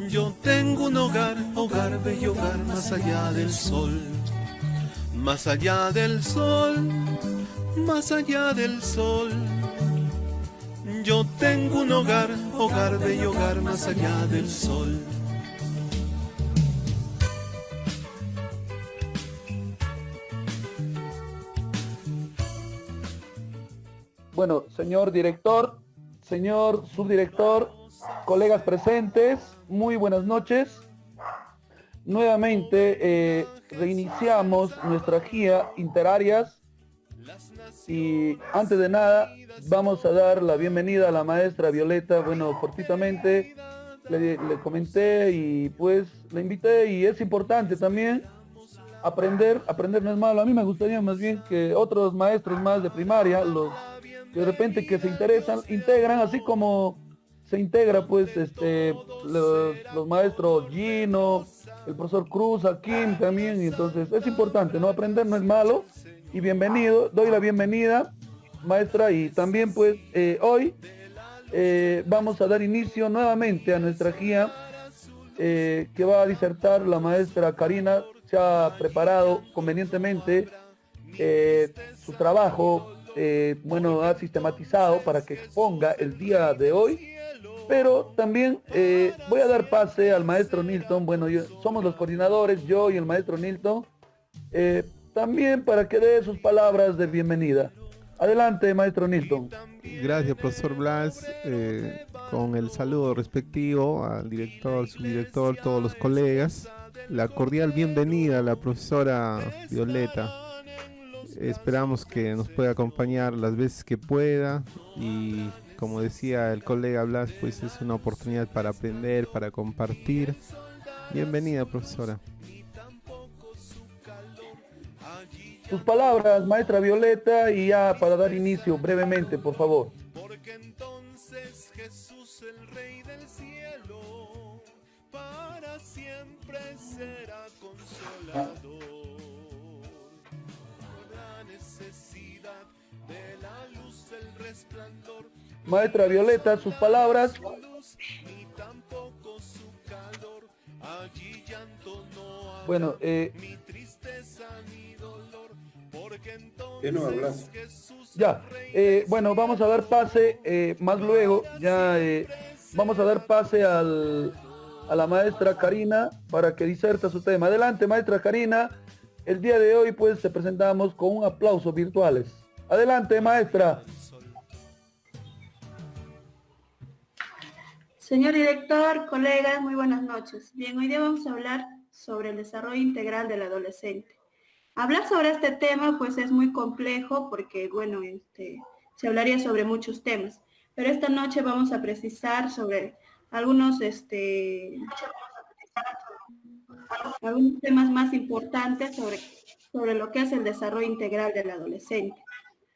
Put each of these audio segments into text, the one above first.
Yo tengo un hogar, hogar, bello hogar, más allá del sol. Más allá del sol, más allá del sol. Yo tengo un hogar, hogar, bello hogar, más allá del sol. Bueno, señor director, señor subdirector, colegas presentes, muy buenas noches. Nuevamente reiniciamos nuestra guía Interarias y antes de nada vamos a dar la bienvenida a la maestra Violeta. Bueno, cortitamente le comenté y pues le invité, y es importante también aprender no es malo. A mí me gustaría más bien que otros maestros más de primaria, los que de repente que se interesan, integran, así como se integra pues los maestros Gino, el profesor Cruz, Kim también. Y entonces es importante, ¿no? Aprender no es malo, y bienvenido, doy la bienvenida, maestra. Y también pues hoy vamos a dar inicio nuevamente a nuestra guía que va a disertar la maestra Karina. Se ha preparado convenientemente su trabajo, bueno, ha sistematizado para que exponga el día de hoy, pero también voy a dar pase al maestro Nilton. Bueno, somos los coordinadores, yo y el maestro Nilton, también para que dé sus palabras de bienvenida. Adelante, maestro Nilton. Gracias, profesor Blas. Con el saludo respectivo al director, subdirector, todos los colegas. La cordial bienvenida a la profesora Violeta. Esperamos que nos pueda acompañar las veces que pueda, y como decía el colega Blas, pues es una oportunidad para aprender, para compartir. Bienvenida, profesora. Sus palabras, maestra Violeta, y ya para dar inicio brevemente, por favor. Porque entonces Jesús, el Rey del cielo, para siempre será consolador. La necesidad de la luz, el resplandor. Maestra Violeta, sus palabras. Ni tampoco su calor. Allí llanto no habrá, Bueno, ni tristeza ni dolor. Porque ¿Qué no hablas? entonces Jesús, ya, bueno, vamos a dar pase más luego, ya vamos a dar pase a la maestra Karina para que diserta su tema. Adelante, maestra Karina. El día de hoy pues te presentamos con un aplauso virtuales. Adelante, maestra. Señor director, colegas, muy buenas noches. Bien, hoy día vamos a hablar sobre el desarrollo integral del adolescente. Hablar sobre este tema pues es muy complejo porque, bueno, se hablaría sobre muchos temas, pero esta noche vamos a precisar sobre algunos temas más importantes sobre lo que es el desarrollo integral del adolescente.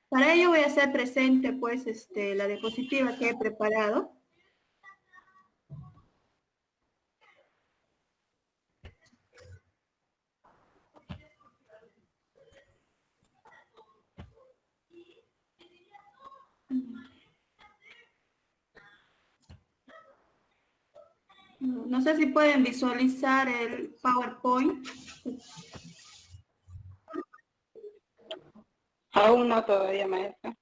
Para ello voy a hacer presente pues la diapositiva que he preparado. No sé si pueden visualizar el PowerPoint. Aún no todavía, maestra.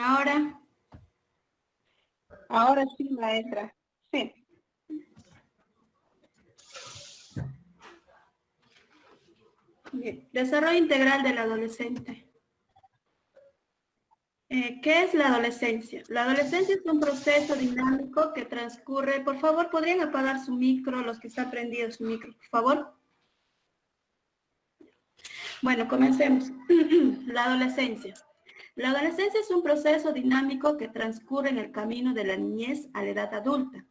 Ahora. Ahora sí, maestra. Sí. Bien. Desarrollo integral del adolescente. ¿Qué es la adolescencia? La adolescencia es un proceso dinámico que transcurre. Por favor, ¿podrían apagar su micro, los que están prendidos su micro, por favor? Bueno, comencemos. La adolescencia. La adolescencia es un proceso dinámico que transcurre en el camino de la niñez a la edad adulta.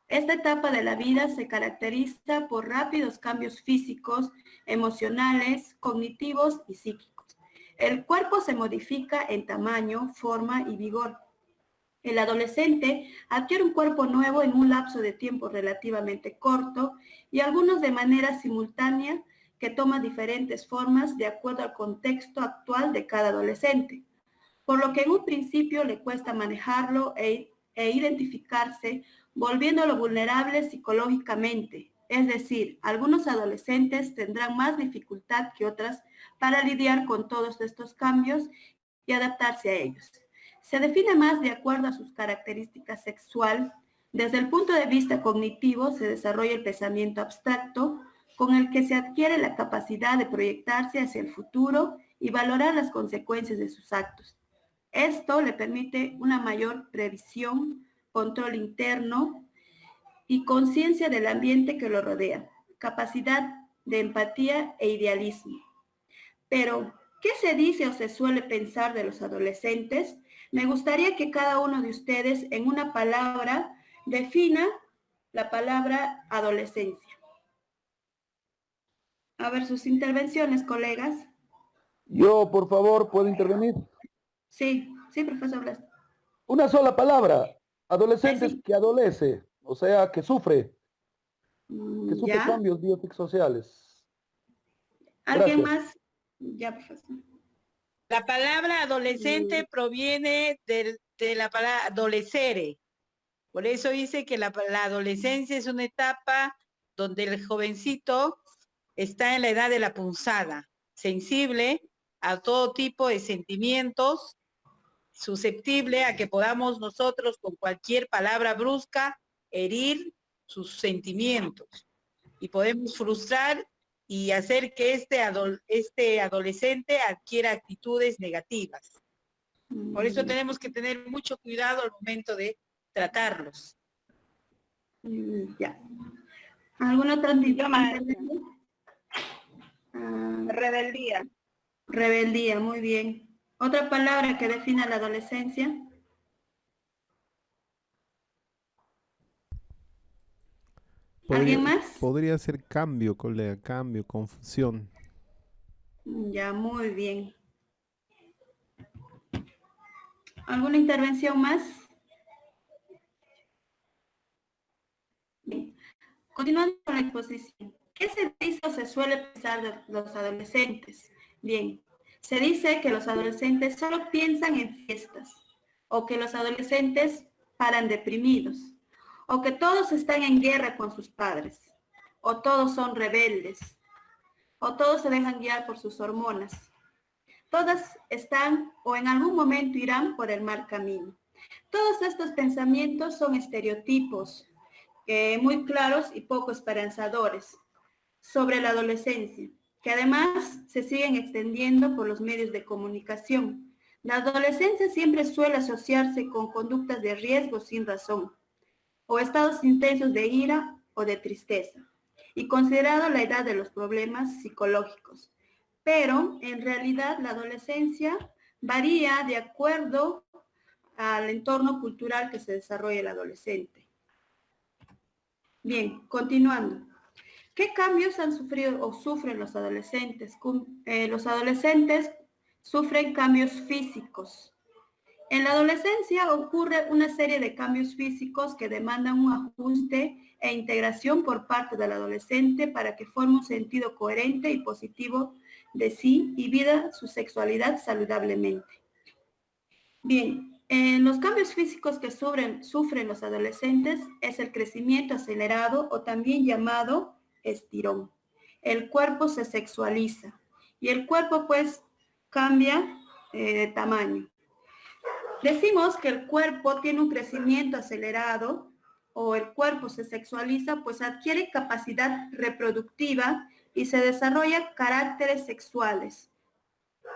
Esta etapa de la vida se caracteriza por rápidos cambios físicos, emocionales, cognitivos y psíquicos. El cuerpo se modifica en tamaño, forma y vigor. El adolescente adquiere un cuerpo nuevo en un lapso de tiempo relativamente corto y algunos de manera simultánea que toma diferentes formas de acuerdo al contexto actual de cada adolescente, por lo que en un principio le cuesta manejarlo e identificarse, volviéndolo vulnerable psicológicamente. Es decir, algunos adolescentes tendrán más dificultad que otras para lidiar con todos estos cambios y adaptarse a ellos. Se define más de acuerdo a sus características sexual. Desde el punto de vista cognitivo se desarrolla el pensamiento abstracto, con el que se adquiere la capacidad de proyectarse hacia el futuro y valorar las consecuencias de sus actos. Esto le permite una mayor previsión, control interno y conciencia del ambiente que lo rodea, capacidad de empatía e idealismo. Pero, ¿qué se dice o se suele pensar de los adolescentes? Me gustaría que cada uno de ustedes en una palabra defina la palabra adolescencia. A ver sus intervenciones, colegas. Yo, por favor, ¿puedo intervenir? Sí, profesor Blas. Una sola palabra. Adolescentes Sí. que adolece, o sea, que sufre Ya. cambios biopsicosociales. ¿Alguien Gracias. más? Ya, profesor. La palabra adolescente proviene de la palabra adolescere. Por eso dice que la adolescencia es una etapa donde el jovencito está en la edad de la punzada, sensible a todo tipo de sentimientos, susceptible a que podamos nosotros con cualquier palabra brusca herir sus sentimientos y podemos frustrar y hacer que este adolescente adquiera actitudes negativas. Por eso tenemos que tener mucho cuidado al momento de tratarlos. Ya. ¿Alguna otra intervención? Rebeldía. Rebeldía, muy bien. ¿Otra palabra que defina la adolescencia? ¿Alguien más? Podría ser cambio, colega, cambio, confusión. Ya, muy bien. ¿Alguna intervención más? Bien. Continuando con la exposición. ¿Qué se dice o se suele pensar de los adolescentes? Bien, se dice que los adolescentes solo piensan en fiestas, o que los adolescentes paran deprimidos, o que todos están en guerra con sus padres, o todos son rebeldes, o todos se dejan guiar por sus hormonas. Todas están o en algún momento irán por el mal camino. Todos estos pensamientos son estereotipos muy claros y poco esperanzadores sobre la adolescencia, que además se siguen extendiendo por los medios de comunicación. La adolescencia siempre suele asociarse con conductas de riesgo sin razón, o estados intensos de ira o de tristeza, y considerado la edad de los problemas psicológicos. Pero en realidad la adolescencia varía de acuerdo al entorno cultural que se desarrolla el adolescente. Bien, continuando. ¿Qué cambios han sufrido o sufren los adolescentes? Los adolescentes sufren cambios físicos. En la adolescencia ocurre una serie de cambios físicos que demandan un ajuste e integración por parte del adolescente para que forme un sentido coherente y positivo de sí y viva su sexualidad saludablemente. Bien, los cambios físicos que sufren los adolescentes es el crecimiento acelerado o también llamado estirón. El cuerpo se sexualiza y el cuerpo pues cambia de tamaño. Decimos que el cuerpo tiene un crecimiento acelerado o el cuerpo se sexualiza, pues adquiere capacidad reproductiva y se desarrolla caracteres sexuales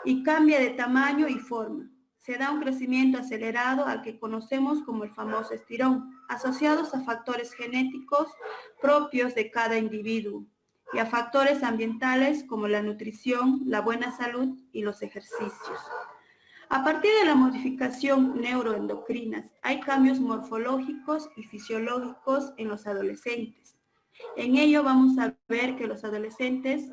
y cambia de tamaño y forma. Se da un crecimiento acelerado al que conocemos como el famoso estirón, asociados a factores genéticos propios de cada individuo y a factores ambientales como la nutrición, la buena salud y los ejercicios. A partir de la modificación neuroendocrinas, hay cambios morfológicos y fisiológicos en los adolescentes. En ello vamos a ver que los adolescentes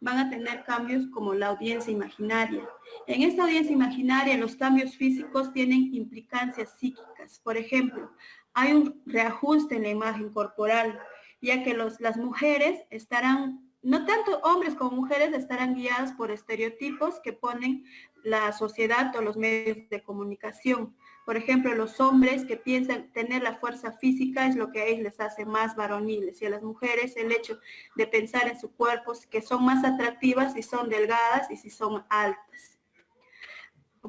van a tener cambios como la audiencia imaginaria. En esta audiencia imaginaria, los cambios físicos tienen implicancias psíquicas. Por ejemplo, hay un reajuste en la imagen corporal, ya que las mujeres estarán, no tanto hombres como mujeres, estarán guiadas por estereotipos que ponen la sociedad o los medios de comunicación. Por ejemplo, los hombres que piensan tener la fuerza física es lo que a ellos les hace más varoniles, y a las mujeres el hecho de pensar en su cuerpo, que son más atractivas si son delgadas y si son altas.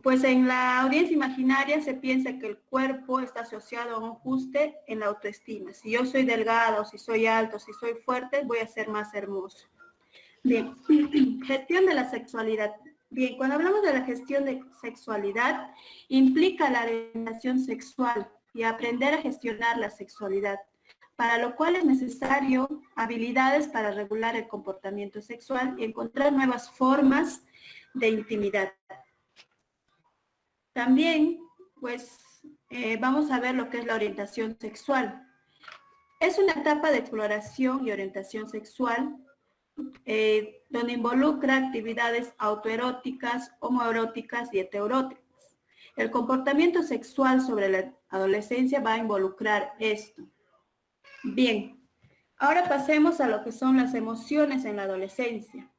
Pues en la audiencia imaginaria se piensa que el cuerpo está asociado a un ajuste en la autoestima. Si yo soy delgada, o si soy alto, si soy fuerte, voy a ser más hermoso. Bien, gestión de la sexualidad. Bien, cuando hablamos de la gestión de sexualidad, implica la orientación sexual y aprender a gestionar la sexualidad, para lo cual es necesario habilidades para regular el comportamiento sexual y encontrar nuevas formas de intimidad. También, pues, vamos a ver lo que es la orientación sexual. Es una etapa de exploración y orientación sexual donde involucra actividades autoeróticas, homoeróticas y heteroeróticas. El comportamiento sexual sobre la adolescencia va a involucrar esto. Bien, ahora pasemos a lo que son las emociones en la adolescencia.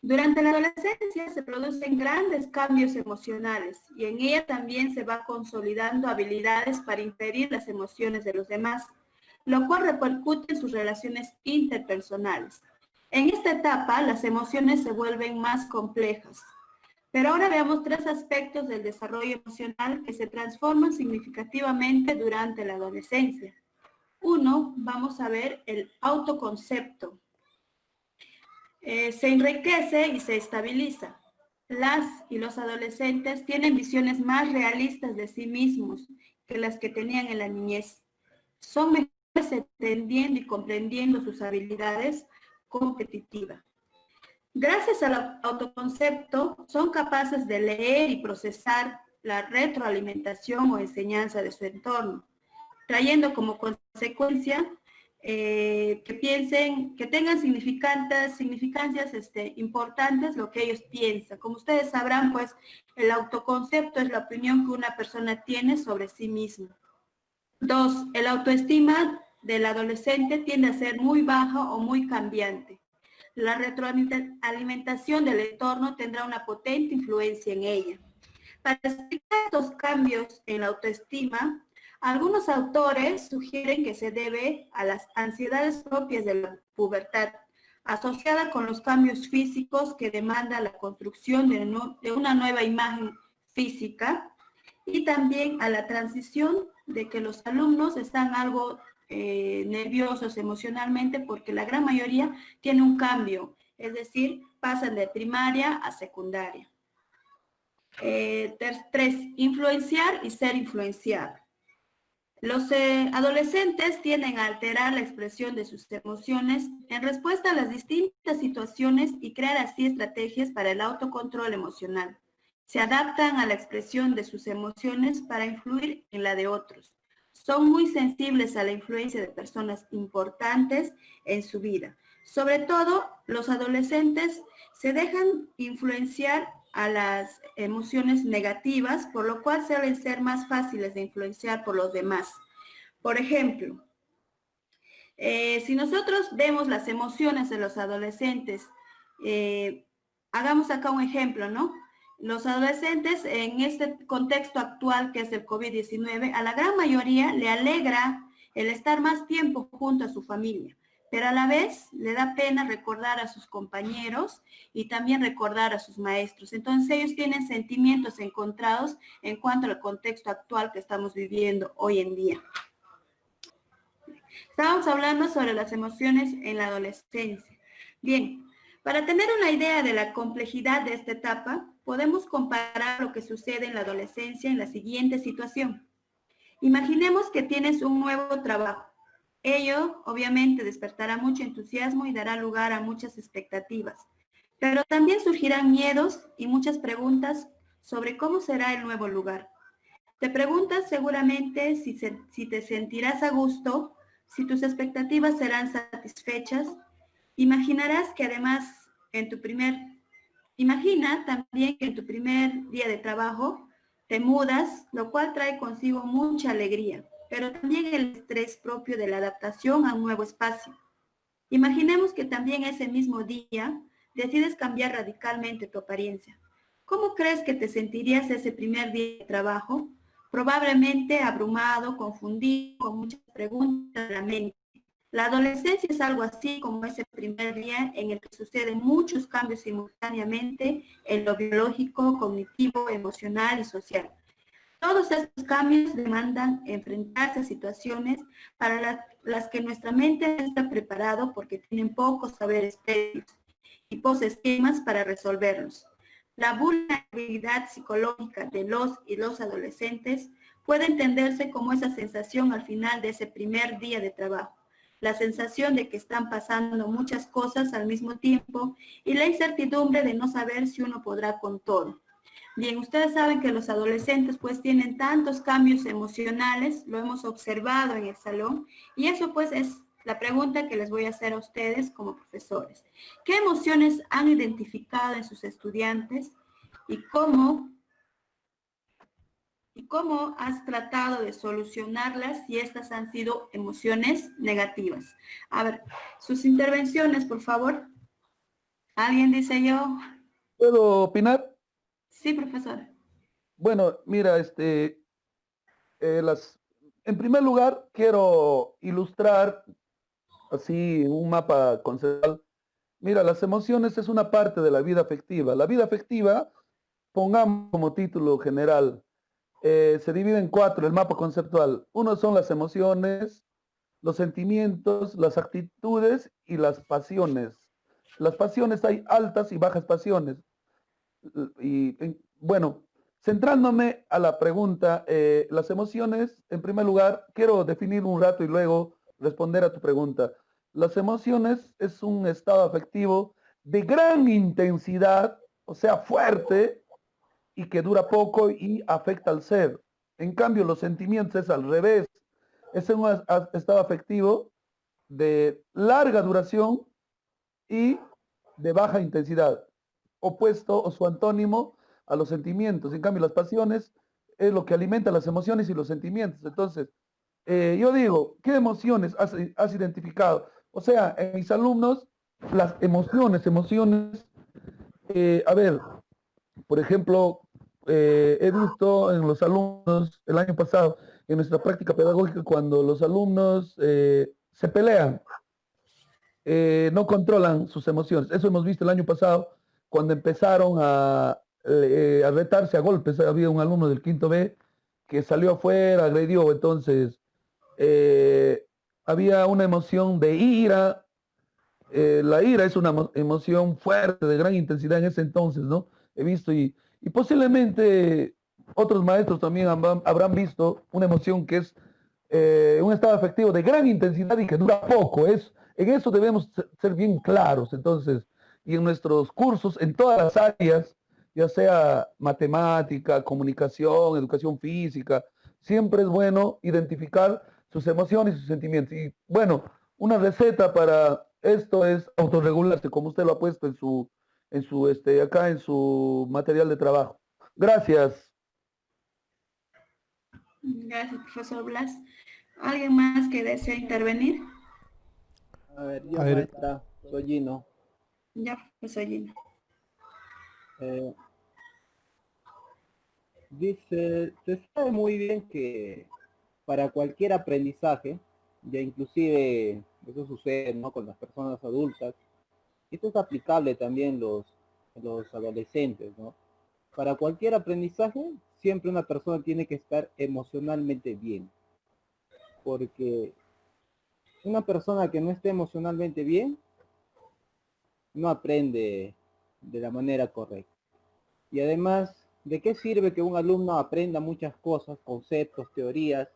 Durante la adolescencia se producen grandes cambios emocionales y en ella también se va consolidando habilidades para inferir las emociones de los demás, lo cual repercute en sus relaciones interpersonales. En esta etapa, las emociones se vuelven más complejas. Pero ahora veamos 3 aspectos del desarrollo emocional que se transforman significativamente durante la adolescencia. 1, vamos a ver el autoconcepto. Se enriquece y se estabiliza. Las y los adolescentes tienen visiones más realistas de sí mismos que las que tenían en la niñez. Son mejores entendiendo y comprendiendo sus habilidades competitivas. Gracias al autoconcepto, son capaces de leer y procesar la retroalimentación o enseñanza de su entorno, trayendo como consecuencia que piensen, que tengan significancias importantes lo que ellos piensan. Como ustedes sabrán, pues el autoconcepto es la opinión que una persona tiene sobre sí misma. 2, el autoestima del adolescente tiende a ser muy baja o muy cambiante. La retroalimentación del entorno tendrá una potente influencia en ella. Para explicar estos cambios en la autoestima, algunos autores sugieren que se debe a las ansiedades propias de la pubertad, asociada con los cambios físicos que demanda la construcción de una nueva imagen física, y también a la transición de que los alumnos están algo nerviosos emocionalmente porque la gran mayoría tiene un cambio, es decir, pasan de primaria a secundaria. 3, influenciar y ser influenciado. Los adolescentes tienden a alterar la expresión de sus emociones en respuesta a las distintas situaciones y crear así estrategias para el autocontrol emocional. Se adaptan a la expresión de sus emociones para influir en la de otros. Son muy sensibles a la influencia de personas importantes en su vida. Sobre todo, los adolescentes se dejan influenciar a las emociones negativas, por lo cual suelen ser más fáciles de influenciar por los demás. Por ejemplo, si nosotros vemos las emociones de los adolescentes, hagamos acá un ejemplo, ¿no? Los adolescentes en este contexto actual que es el COVID-19, a la gran mayoría le alegra el estar más tiempo junto a su familia, pero a la vez le da pena recordar a sus compañeros y también recordar a sus maestros. Entonces ellos tienen sentimientos encontrados en cuanto al contexto actual que estamos viviendo hoy en día. Estábamos hablando sobre las emociones en la adolescencia. Bien, para tener una idea de la complejidad de esta etapa, podemos comparar lo que sucede en la adolescencia en la siguiente situación. Imaginemos que tienes un nuevo trabajo. Ello, obviamente, despertará mucho entusiasmo y dará lugar a muchas expectativas. Pero también surgirán miedos y muchas preguntas sobre cómo será el nuevo lugar. Te preguntas seguramente si te sentirás a gusto, si tus expectativas serán satisfechas. Imaginarás que además en tu primer, imagina también que en tu primer día de trabajo te mudas, lo cual trae consigo mucha alegría, pero también el estrés propio de la adaptación a un nuevo espacio. Imaginemos que también ese mismo día decides cambiar radicalmente tu apariencia. ¿Cómo crees que te sentirías ese primer día de trabajo? Probablemente abrumado, confundido, con muchas preguntas en la mente. La adolescencia es algo así como ese primer día en el que suceden muchos cambios simultáneamente en lo biológico, cognitivo, emocional y social. Todos estos cambios demandan enfrentarse a situaciones para las que nuestra mente no está preparado porque tienen pocos saberes previos y pocos esquemas para resolverlos. La vulnerabilidad psicológica de los y los adolescentes puede entenderse como esa sensación al final de ese primer día de trabajo, la sensación de que están pasando muchas cosas al mismo tiempo y la incertidumbre de no saber si uno podrá con todo. Bien, ustedes saben que los adolescentes pues tienen tantos cambios emocionales, lo hemos observado en el salón, y eso pues es la pregunta que les voy a hacer a ustedes como profesores. ¿Qué emociones han identificado en sus estudiantes y cómo has tratado de solucionarlas si estas han sido emociones negativas? A ver, sus intervenciones, por favor. ¿Alguien dice yo? ¿Puedo opinar? Sí, profesor. Bueno, mira, las, en primer lugar, quiero ilustrar así un mapa conceptual. Mira, las emociones es una parte de la vida afectiva. La vida afectiva, pongamos como título general, se divide en cuatro, el mapa conceptual. Uno son las emociones, los sentimientos, las actitudes y las pasiones. Las pasiones hay altas y bajas pasiones. Bueno, centrándome a la pregunta, las emociones, en primer lugar, quiero definir un rato y luego responder a tu pregunta. Las emociones es un estado afectivo de gran intensidad, o sea, fuerte y que dura poco y afecta al ser. En cambio, los sentimientos es al revés. Es un estado afectivo de larga duración y de baja intensidad, opuesto o su antónimo a los sentimientos. En cambio, las pasiones es lo que alimenta las emociones y los sentimientos. Entonces, yo digo, ¿qué emociones has identificado? O sea, en mis alumnos, las emociones, a ver, por ejemplo, he visto en los alumnos el año pasado, en nuestra práctica pedagógica, cuando los alumnos se pelean, no controlan sus emociones. Eso hemos visto el año pasado cuando empezaron a retarse a golpes. Había un alumno del quinto B que salió afuera, agredió, entonces eh, había una emoción de ira. La ira es una emoción fuerte, de gran intensidad en ese entonces, ¿no? He visto y posiblemente otros maestros también habrán visto una emoción que es un estado afectivo de gran intensidad y que dura poco. En eso debemos ser bien claros. Entonces, y en nuestros cursos, en todas las áreas, ya sea matemática, comunicación, educación física, siempre es bueno identificar sus emociones y sus sentimientos. Y bueno, una receta para esto es autorregularse, como usted lo ha puesto acá en su material de trabajo. Gracias. Gracias, profesor Blas. ¿Alguien más que desea intervenir? A ver, yo A ver, maestra, soy Gino. Ya, profesor Gino. Eh, Dice, se sabe muy bien que para cualquier aprendizaje, ya inclusive eso sucede, ¿no?, con las personas adultas, esto es aplicable también los adolescentes, ¿no? Para cualquier aprendizaje, siempre una persona tiene que estar emocionalmente bien, porque una persona que no esté emocionalmente bien, no aprende de la manera correcta. Y además, ¿de qué sirve que un alumno aprenda muchas cosas, conceptos, teorías,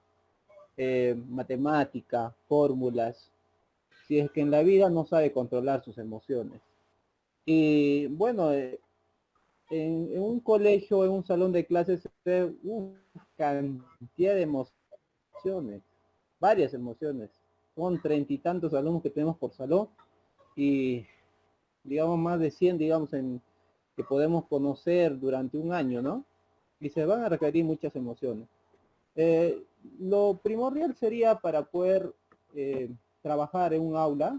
matemática, fórmulas, si es que en la vida no sabe controlar sus emociones? Y bueno, en un colegio, en un salón de clases, se ve una cantidad de emociones, varias emociones. Son 30 y tantos alumnos que tenemos por salón y digamos, más de 100, digamos, que podemos conocer durante un año, ¿no? Y se van a requerir muchas emociones. Lo primordial sería para poder trabajar en un aula,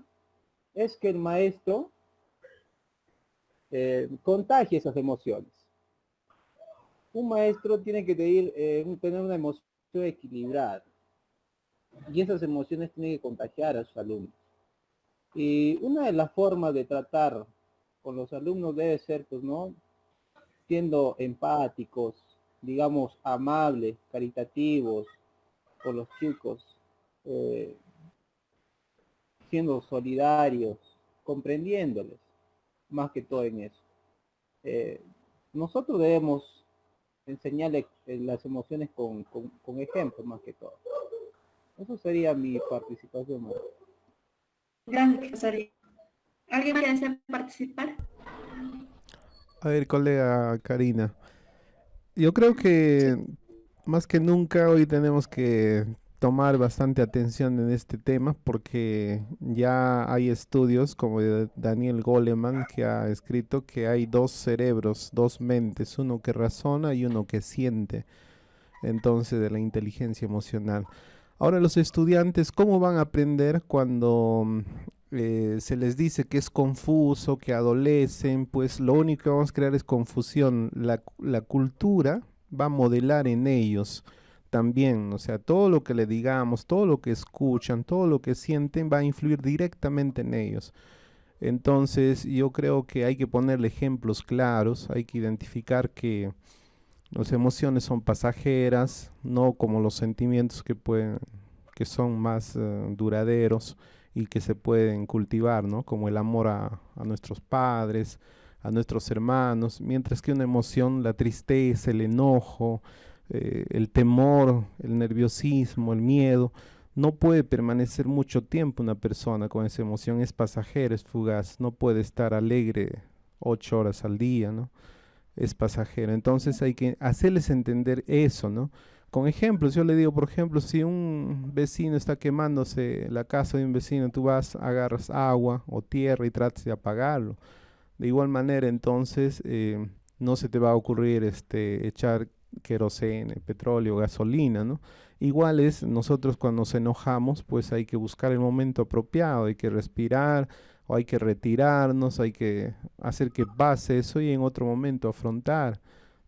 es que el maestro contagie esas emociones. Un maestro tiene que tener una emoción equilibrada. Y esas emociones tienen que contagiar a sus alumnos. Y una de las formas de tratar con los alumnos debe ser, pues, ¿no? Siendo empáticos, digamos, amables, caritativos con los chicos, siendo solidarios, comprendiéndoles, más que todo en eso. Nosotros debemos enseñarle las emociones con ejemplos, más que todo. Eso sería mi participación. Gracias, profesor. ¿Alguien quiere desea participar? A ver, colega Karina, yo creo que más que nunca hoy tenemos que tomar bastante atención en este tema porque ya hay estudios como de Daniel Goleman que ha escrito que hay dos cerebros, dos mentes, uno que razona y uno que siente, entonces de la inteligencia emocional. Ahora los estudiantes, ¿cómo van a aprender cuando se les dice que es confuso, que adolecen? Pues lo único que vamos a crear es confusión. La cultura va a modelar en ellos también, o sea, todo lo que le digamos, todo lo que escuchan, todo lo que sienten va a influir directamente en ellos. Entonces yo creo que hay que ponerle ejemplos claros, hay que identificar que las emociones son pasajeras, no como los sentimientos que son más duraderos y que se pueden cultivar, ¿no? Como el amor a nuestros padres, a nuestros hermanos, mientras que una emoción, la tristeza, el enojo, el temor, el nerviosismo, el miedo, no puede permanecer mucho tiempo una persona con esa emoción, es pasajera, es fugaz, no puede estar alegre 8 horas al día, ¿no? Es pasajero. Entonces hay que hacerles entender eso, ¿no? Con ejemplos, yo le digo, por ejemplo, si un vecino está quemándose la casa de un vecino, tú vas, agarras agua o tierra y tratas de apagarlo. De igual manera, entonces, no se te va a ocurrir echar querosene, petróleo, gasolina, ¿no? Igual es, nosotros cuando nos enojamos, pues hay que buscar el momento apropiado, hay que respirar, o hay que retirarnos, hay que hacer que pase eso y en otro momento afrontar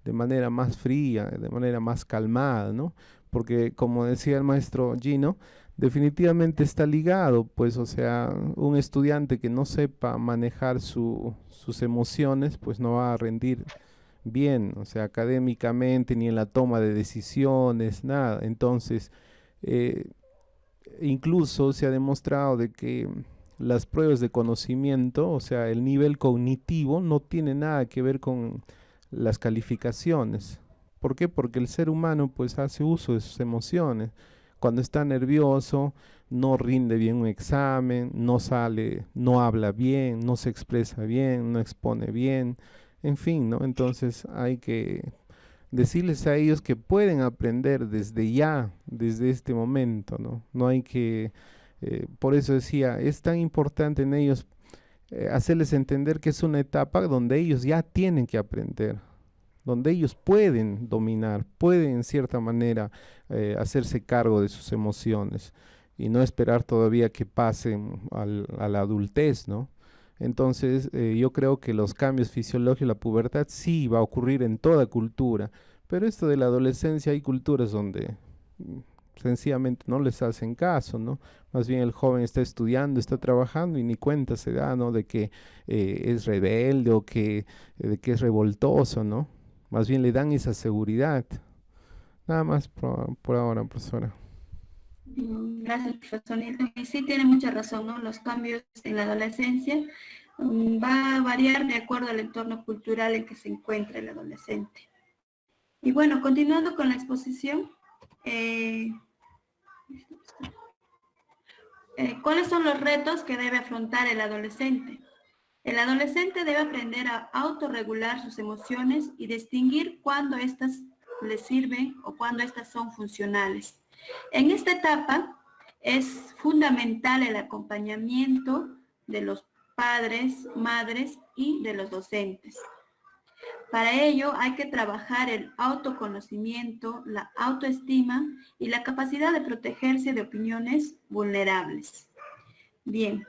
de manera más fría, de manera más calmada, ¿no? Porque como decía el maestro Gino, definitivamente está ligado, pues, o sea, un estudiante que no sepa manejar sus emociones, pues no va a rendir bien, o sea, académicamente, ni en la toma de decisiones, nada. Entonces, incluso se ha demostrado de que las pruebas de conocimiento, o sea, el nivel cognitivo no tiene nada que ver con las calificaciones. ¿Por qué? Porque el ser humano pues hace uso de sus emociones. Cuando está nervioso, no rinde bien un examen, no sale, no habla bien, no se expresa bien, no expone bien, en fin, ¿no? Entonces hay que decirles a ellos que pueden aprender desde ya, desde este momento, ¿no? No hay que, por eso decía, es tan importante en ellos hacerles entender que es una etapa donde ellos ya tienen que aprender, donde ellos pueden dominar, pueden en cierta manera hacerse cargo de sus emociones y no esperar todavía que pasen a la adultez, ¿no? Entonces, yo creo que los cambios fisiológicos, la pubertad sí va a ocurrir en toda cultura, pero esto de la adolescencia hay culturas donde sencillamente no les hacen caso, ¿no? Más bien el joven está estudiando, está trabajando y ni cuenta se da, ¿no? De que es rebelde o de que es revoltoso, ¿no? Más bien le dan esa seguridad. Nada más por ahora, profesora. Gracias, profesor Nilton. Y sí, tiene mucha razón, ¿no? Los cambios en la adolescencia va a variar de acuerdo al entorno cultural en que se encuentra el adolescente. Y bueno, continuando con la exposición, ¿cuáles son los retos que debe afrontar el adolescente? El adolescente debe aprender a autorregular sus emociones y distinguir cuándo éstas le sirven o cuándo éstas son funcionales. En esta etapa es fundamental el acompañamiento de los padres, madres y de los docentes. Para ello hay que trabajar el autoconocimiento, la autoestima y la capacidad de protegerse de opiniones vulnerables. Bien,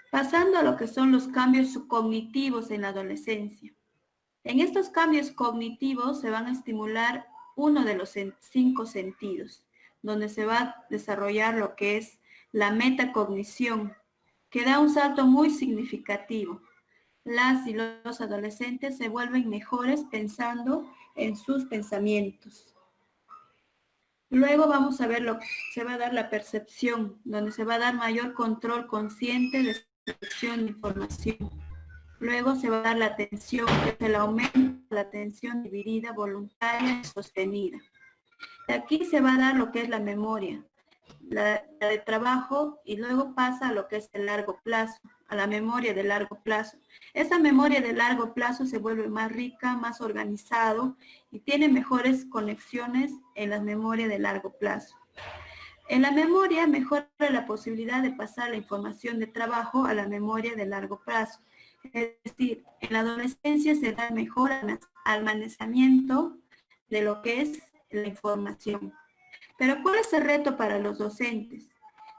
pasando a lo que son los cambios cognitivos en la adolescencia. En estos cambios cognitivos se van a estimular uno de los 5 sentidos, donde se va a desarrollar lo que es la metacognición, que da un salto muy significativo. Las y los adolescentes se vuelven mejores pensando en sus pensamientos. Luego vamos a ver lo que se va a dar la percepción, donde se va a dar mayor control consciente de selección de información. Luego se va a dar la atención, que es el aumento de la atención dividida, voluntaria y sostenida. De aquí se va a dar lo que es la memoria, la de trabajo, y luego pasa a lo que es el largo plazo, a la memoria de largo plazo. Esa memoria de largo plazo se vuelve más rica, más organizado y tiene mejores conexiones en la memoria de largo plazo. En la memoria mejora la posibilidad de pasar la información de trabajo a la memoria de largo plazo. Es decir, en la adolescencia se da mejor almacenamiento de lo que es la información. Pero ¿cuál es el reto para los docentes?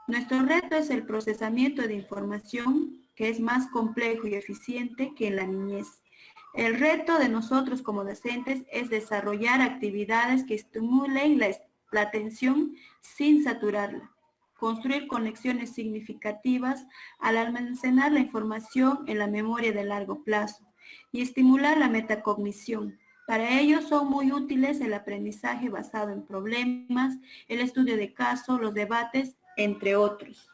Nuestro reto es el procesamiento de información, que es más complejo y eficiente que en la niñez. El reto de nosotros como docentes es desarrollar actividades que estimulen la atención sin saturarla, construir conexiones significativas al almacenar la información en la memoria de largo plazo y estimular la metacognición. Para ello son muy útiles el aprendizaje basado en problemas, el estudio de casos, los debates, entre otros.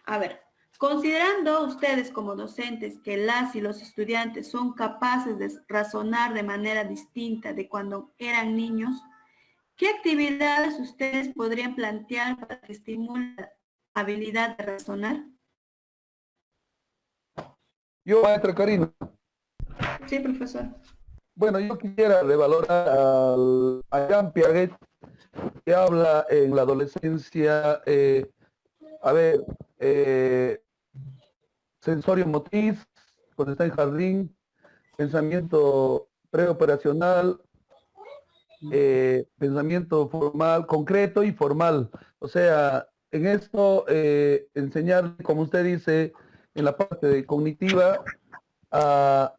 A ver, considerando ustedes como docentes que las y los estudiantes son capaces de razonar de manera distinta de cuando eran niños, ¿qué actividades ustedes podrían plantear para que estimulen la habilidad de razonar? Yo, maestra Karina. Sí, profesor. Bueno, yo quisiera revalorar a Jean Piaget, que habla en la adolescencia, sensorio motriz, cuando está en jardín, pensamiento preoperacional, pensamiento formal, concreto y formal. O sea, en esto, enseñar, como usted dice, en la parte cognitiva, a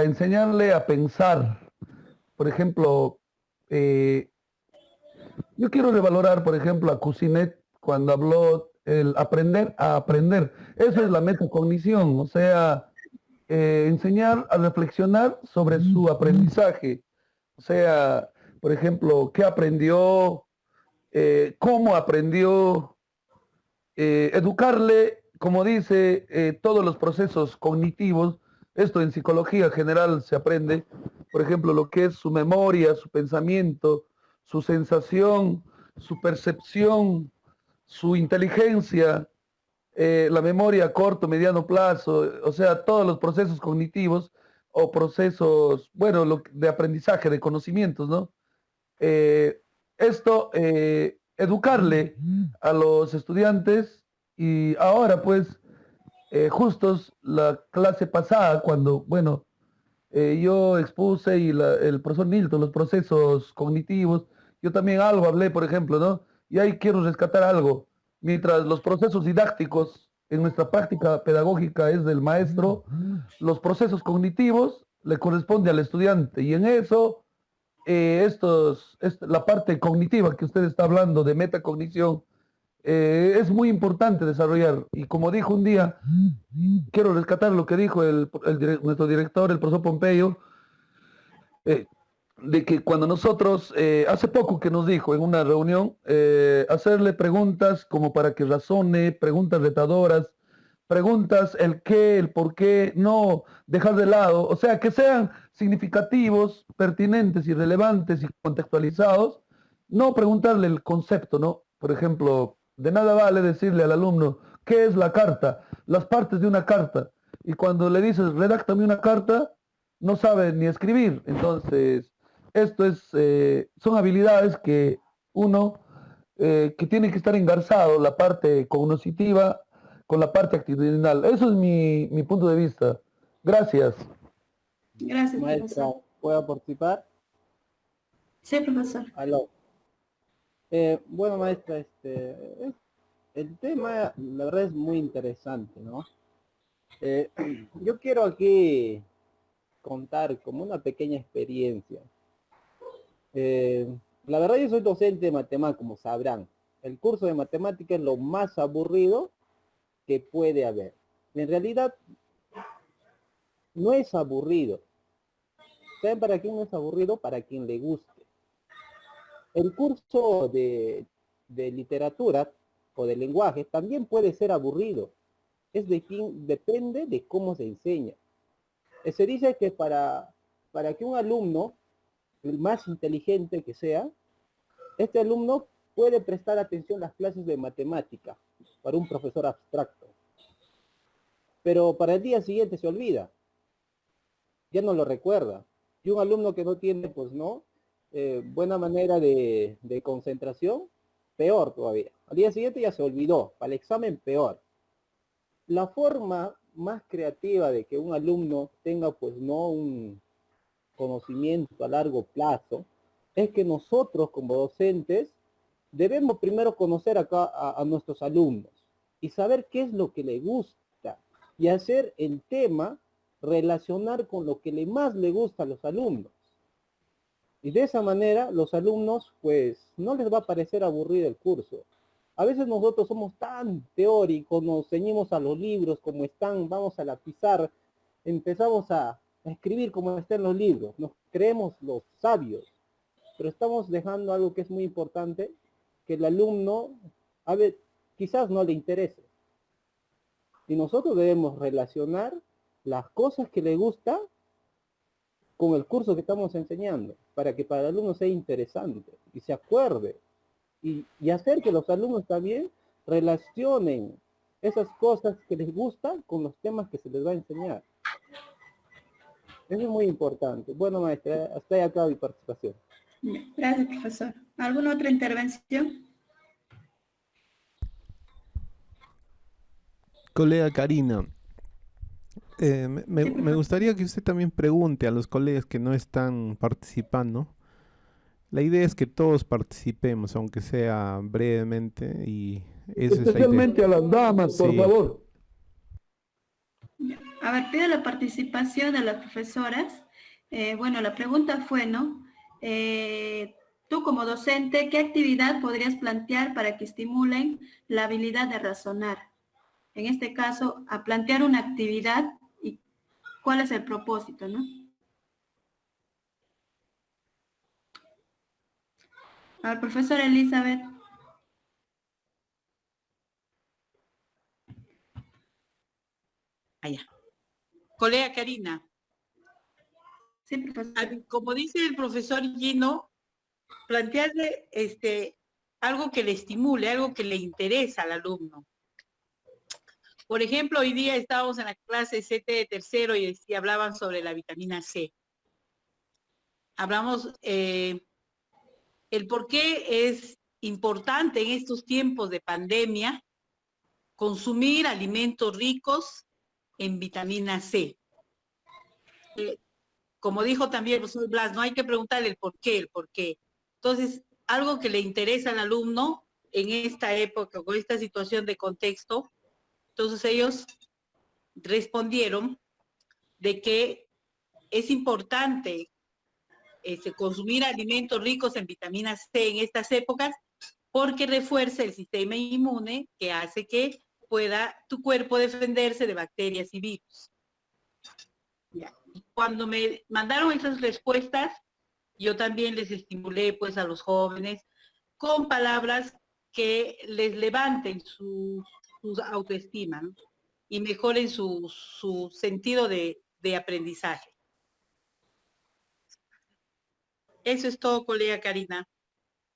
enseñarle a pensar. Por ejemplo, yo quiero revalorar, por ejemplo, a Cousinet cuando habló el aprender a aprender. Eso es la metacognición, o sea, enseñar a reflexionar sobre su aprendizaje. O sea, por ejemplo, qué aprendió, cómo aprendió, educarle, como dice, todos los procesos cognitivos. Esto en psicología general se aprende, por ejemplo, lo que es su memoria, su pensamiento, su sensación, su percepción, su inteligencia, la memoria a corto, mediano plazo, o sea, todos los procesos cognitivos o procesos, bueno, de aprendizaje, de conocimientos, ¿no? Educarle a los estudiantes y ahora pues justos la clase pasada cuando, bueno, yo expuse y el profesor Nilton los procesos cognitivos, yo también algo hablé, por ejemplo, ¿no? Y ahí quiero rescatar algo. Mientras los procesos didácticos en nuestra práctica pedagógica es del maestro, los procesos cognitivos le corresponde al estudiante y en eso la parte cognitiva que usted está hablando de metacognición, es muy importante desarrollar. Y como dijo un día, quiero rescatar lo que dijo nuestro director, el profesor Pompeyo, de que cuando nosotros, hace poco que nos dijo en una reunión, hacerle preguntas como para que razone, preguntas retadoras, preguntas el qué, el por qué, no dejar de lado, o sea, que sean significativos, pertinentes y relevantes y contextualizados, no preguntarle el concepto, ¿no? Por ejemplo, de nada vale decirle al alumno, ¿qué es la carta? Las partes de una carta. Y cuando le dices, redáctame una carta, no sabe ni escribir. Entonces, son habilidades que uno, que tiene que estar engarzado, la parte cognitiva, con la parte actitudinal. Eso es mi punto de vista. Gracias. Gracias, Maestra, profesor. ¿puedo participar? Sí, profesor. Aló. Bueno, maestra, el tema, la verdad, es muy interesante, ¿no? Yo quiero aquí contar como una pequeña experiencia. La verdad, yo soy docente de matemáticas, como sabrán. El curso de matemáticas es lo más aburrido que puede haber. En realidad, no es aburrido. ¿Saben para quién no es aburrido? Para quien le guste. El curso de literatura o de lenguaje también puede ser aburrido. Depende de cómo se enseña. Se dice que para que un alumno, el más inteligente que sea, este alumno puede prestar atención a las clases de matemática para un profesor abstracto. Pero para el día siguiente se olvida. Ya no lo recuerda. Y un alumno que no tiene, pues no, buena manera de concentración, peor todavía. Al día siguiente ya se olvidó, para el examen peor. La forma más creativa de que un alumno tenga, pues no, un conocimiento a largo plazo, es que nosotros como docentes debemos primero conocer a nuestros alumnos y saber qué es lo que les gusta y hacer el tema relacionar con lo que más le gusta a los alumnos. Y de esa manera los alumnos pues no les va a parecer aburrido el curso. A veces nosotros somos tan teóricos, nos ceñimos a los libros como están, vamos a la pizarra, empezamos a escribir como está en los libros, nos creemos los sabios, pero estamos dejando algo que es muy importante, que el alumno a ver, quizás no le interese. Y nosotros debemos relacionar las cosas que le gusta con el curso que estamos enseñando, para que para el alumno sea interesante y se acuerde. Y hacer que los alumnos también relacionen esas cosas que les gustan con los temas que se les va a enseñar. Eso es muy importante. Bueno, maestra, hasta ahí acaba mi participación. Gracias, profesor. ¿Alguna otra intervención? Colega Karina, Sí, me gustaría que usted también pregunte a los colegas que no están participando. La idea es que todos participemos, aunque sea brevemente, y esa es la idea. Especialmente a las damas, por Sí. favor. A ver, pido la participación de las profesoras. Bueno, la pregunta fue, ¿no? Tú como docente, ¿qué actividad podrías plantear para que estimulen la habilidad de razonar? En este caso, a plantear una actividad y cuál es el propósito, ¿no? A ver, profesora Elizabeth. Allá. Colega Karina, Sí, profesora. como dice el profesor Gino, plantearle algo que le estimule, algo que le interesa al alumno. Por ejemplo, hoy día estábamos en la clase CT de tercero y hablaban sobre la vitamina C. Hablamos el por qué es importante en estos tiempos de pandemia consumir alimentos ricos en vitamina C. Como dijo también el profesor Blas, no hay que preguntarle el por qué, el por qué. Entonces, algo que le interesa al alumno en esta época, con esta situación de contexto, entonces ellos respondieron de que es importante consumir alimentos ricos en vitamina C en estas épocas porque refuerza el sistema inmune que hace que pueda tu cuerpo defenderse de bacterias y virus. Ya. Cuando me mandaron esas respuestas, yo también les estimulé pues a los jóvenes con palabras que les levanten su autoestima, ¿no? Y mejoren su sentido de aprendizaje. Eso es todo, colega Karina.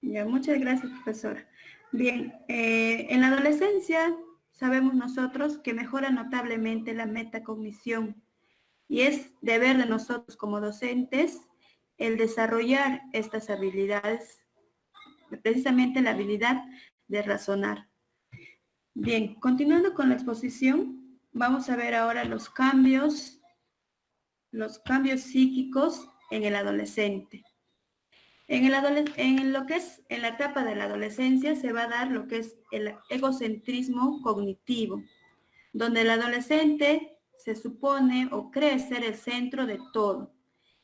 Ya, muchas gracias, profesora. Bien, en la adolescencia sabemos nosotros que mejora notablemente la metacognición y es deber de nosotros como docentes el desarrollar estas habilidades, precisamente la habilidad de razonar. Bien, continuando con la exposición, vamos a ver ahora los cambios psíquicos en el adolescente. En lo que es en la etapa de la adolescencia se va a dar lo que es el egocentrismo cognitivo, donde el adolescente se supone o cree ser el centro de todo.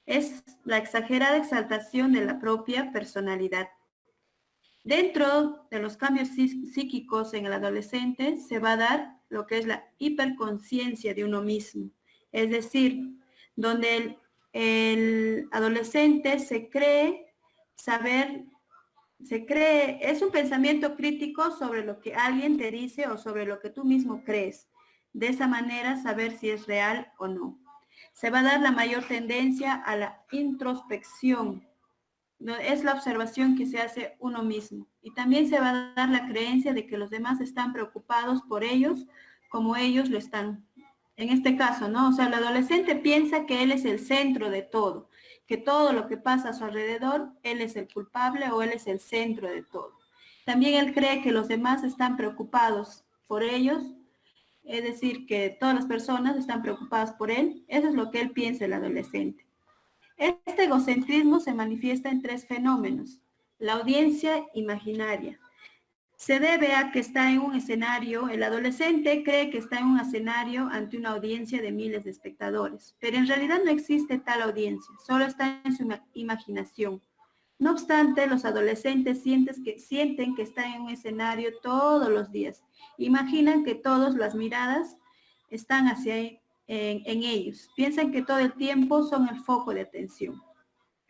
Es la exagerada exaltación de la propia personalidad. Dentro de los cambios psíquicos en el adolescente se va a dar lo que es la hiperconciencia de uno mismo, es decir, donde el adolescente se cree saber, es un pensamiento crítico sobre lo que alguien te dice o sobre lo que tú mismo crees. De esa manera saber si es real o no. Se va a dar la mayor tendencia a la introspección. Es la observación que se hace uno mismo. Y también se va a dar la creencia de que los demás están preocupados por ellos como ellos lo están. En este caso, ¿no? O sea, el adolescente piensa que él es el centro de todo, que todo lo que pasa a su alrededor, él es el culpable o él es el centro de todo. También él cree que los demás están preocupados por ellos, es decir, que todas las personas están preocupadas por él. Eso es lo que él piensa el adolescente. Este egocentrismo se manifiesta en 3 fenómenos. La audiencia imaginaria. Se debe a que está en un escenario, el adolescente cree que está en un escenario ante una audiencia de miles de espectadores, pero en realidad no existe tal audiencia, solo está en su imaginación. No obstante, los adolescentes sienten que están en un escenario todos los días. Imaginan que todas las miradas están en ellos. Piensan que todo el tiempo son el foco de atención.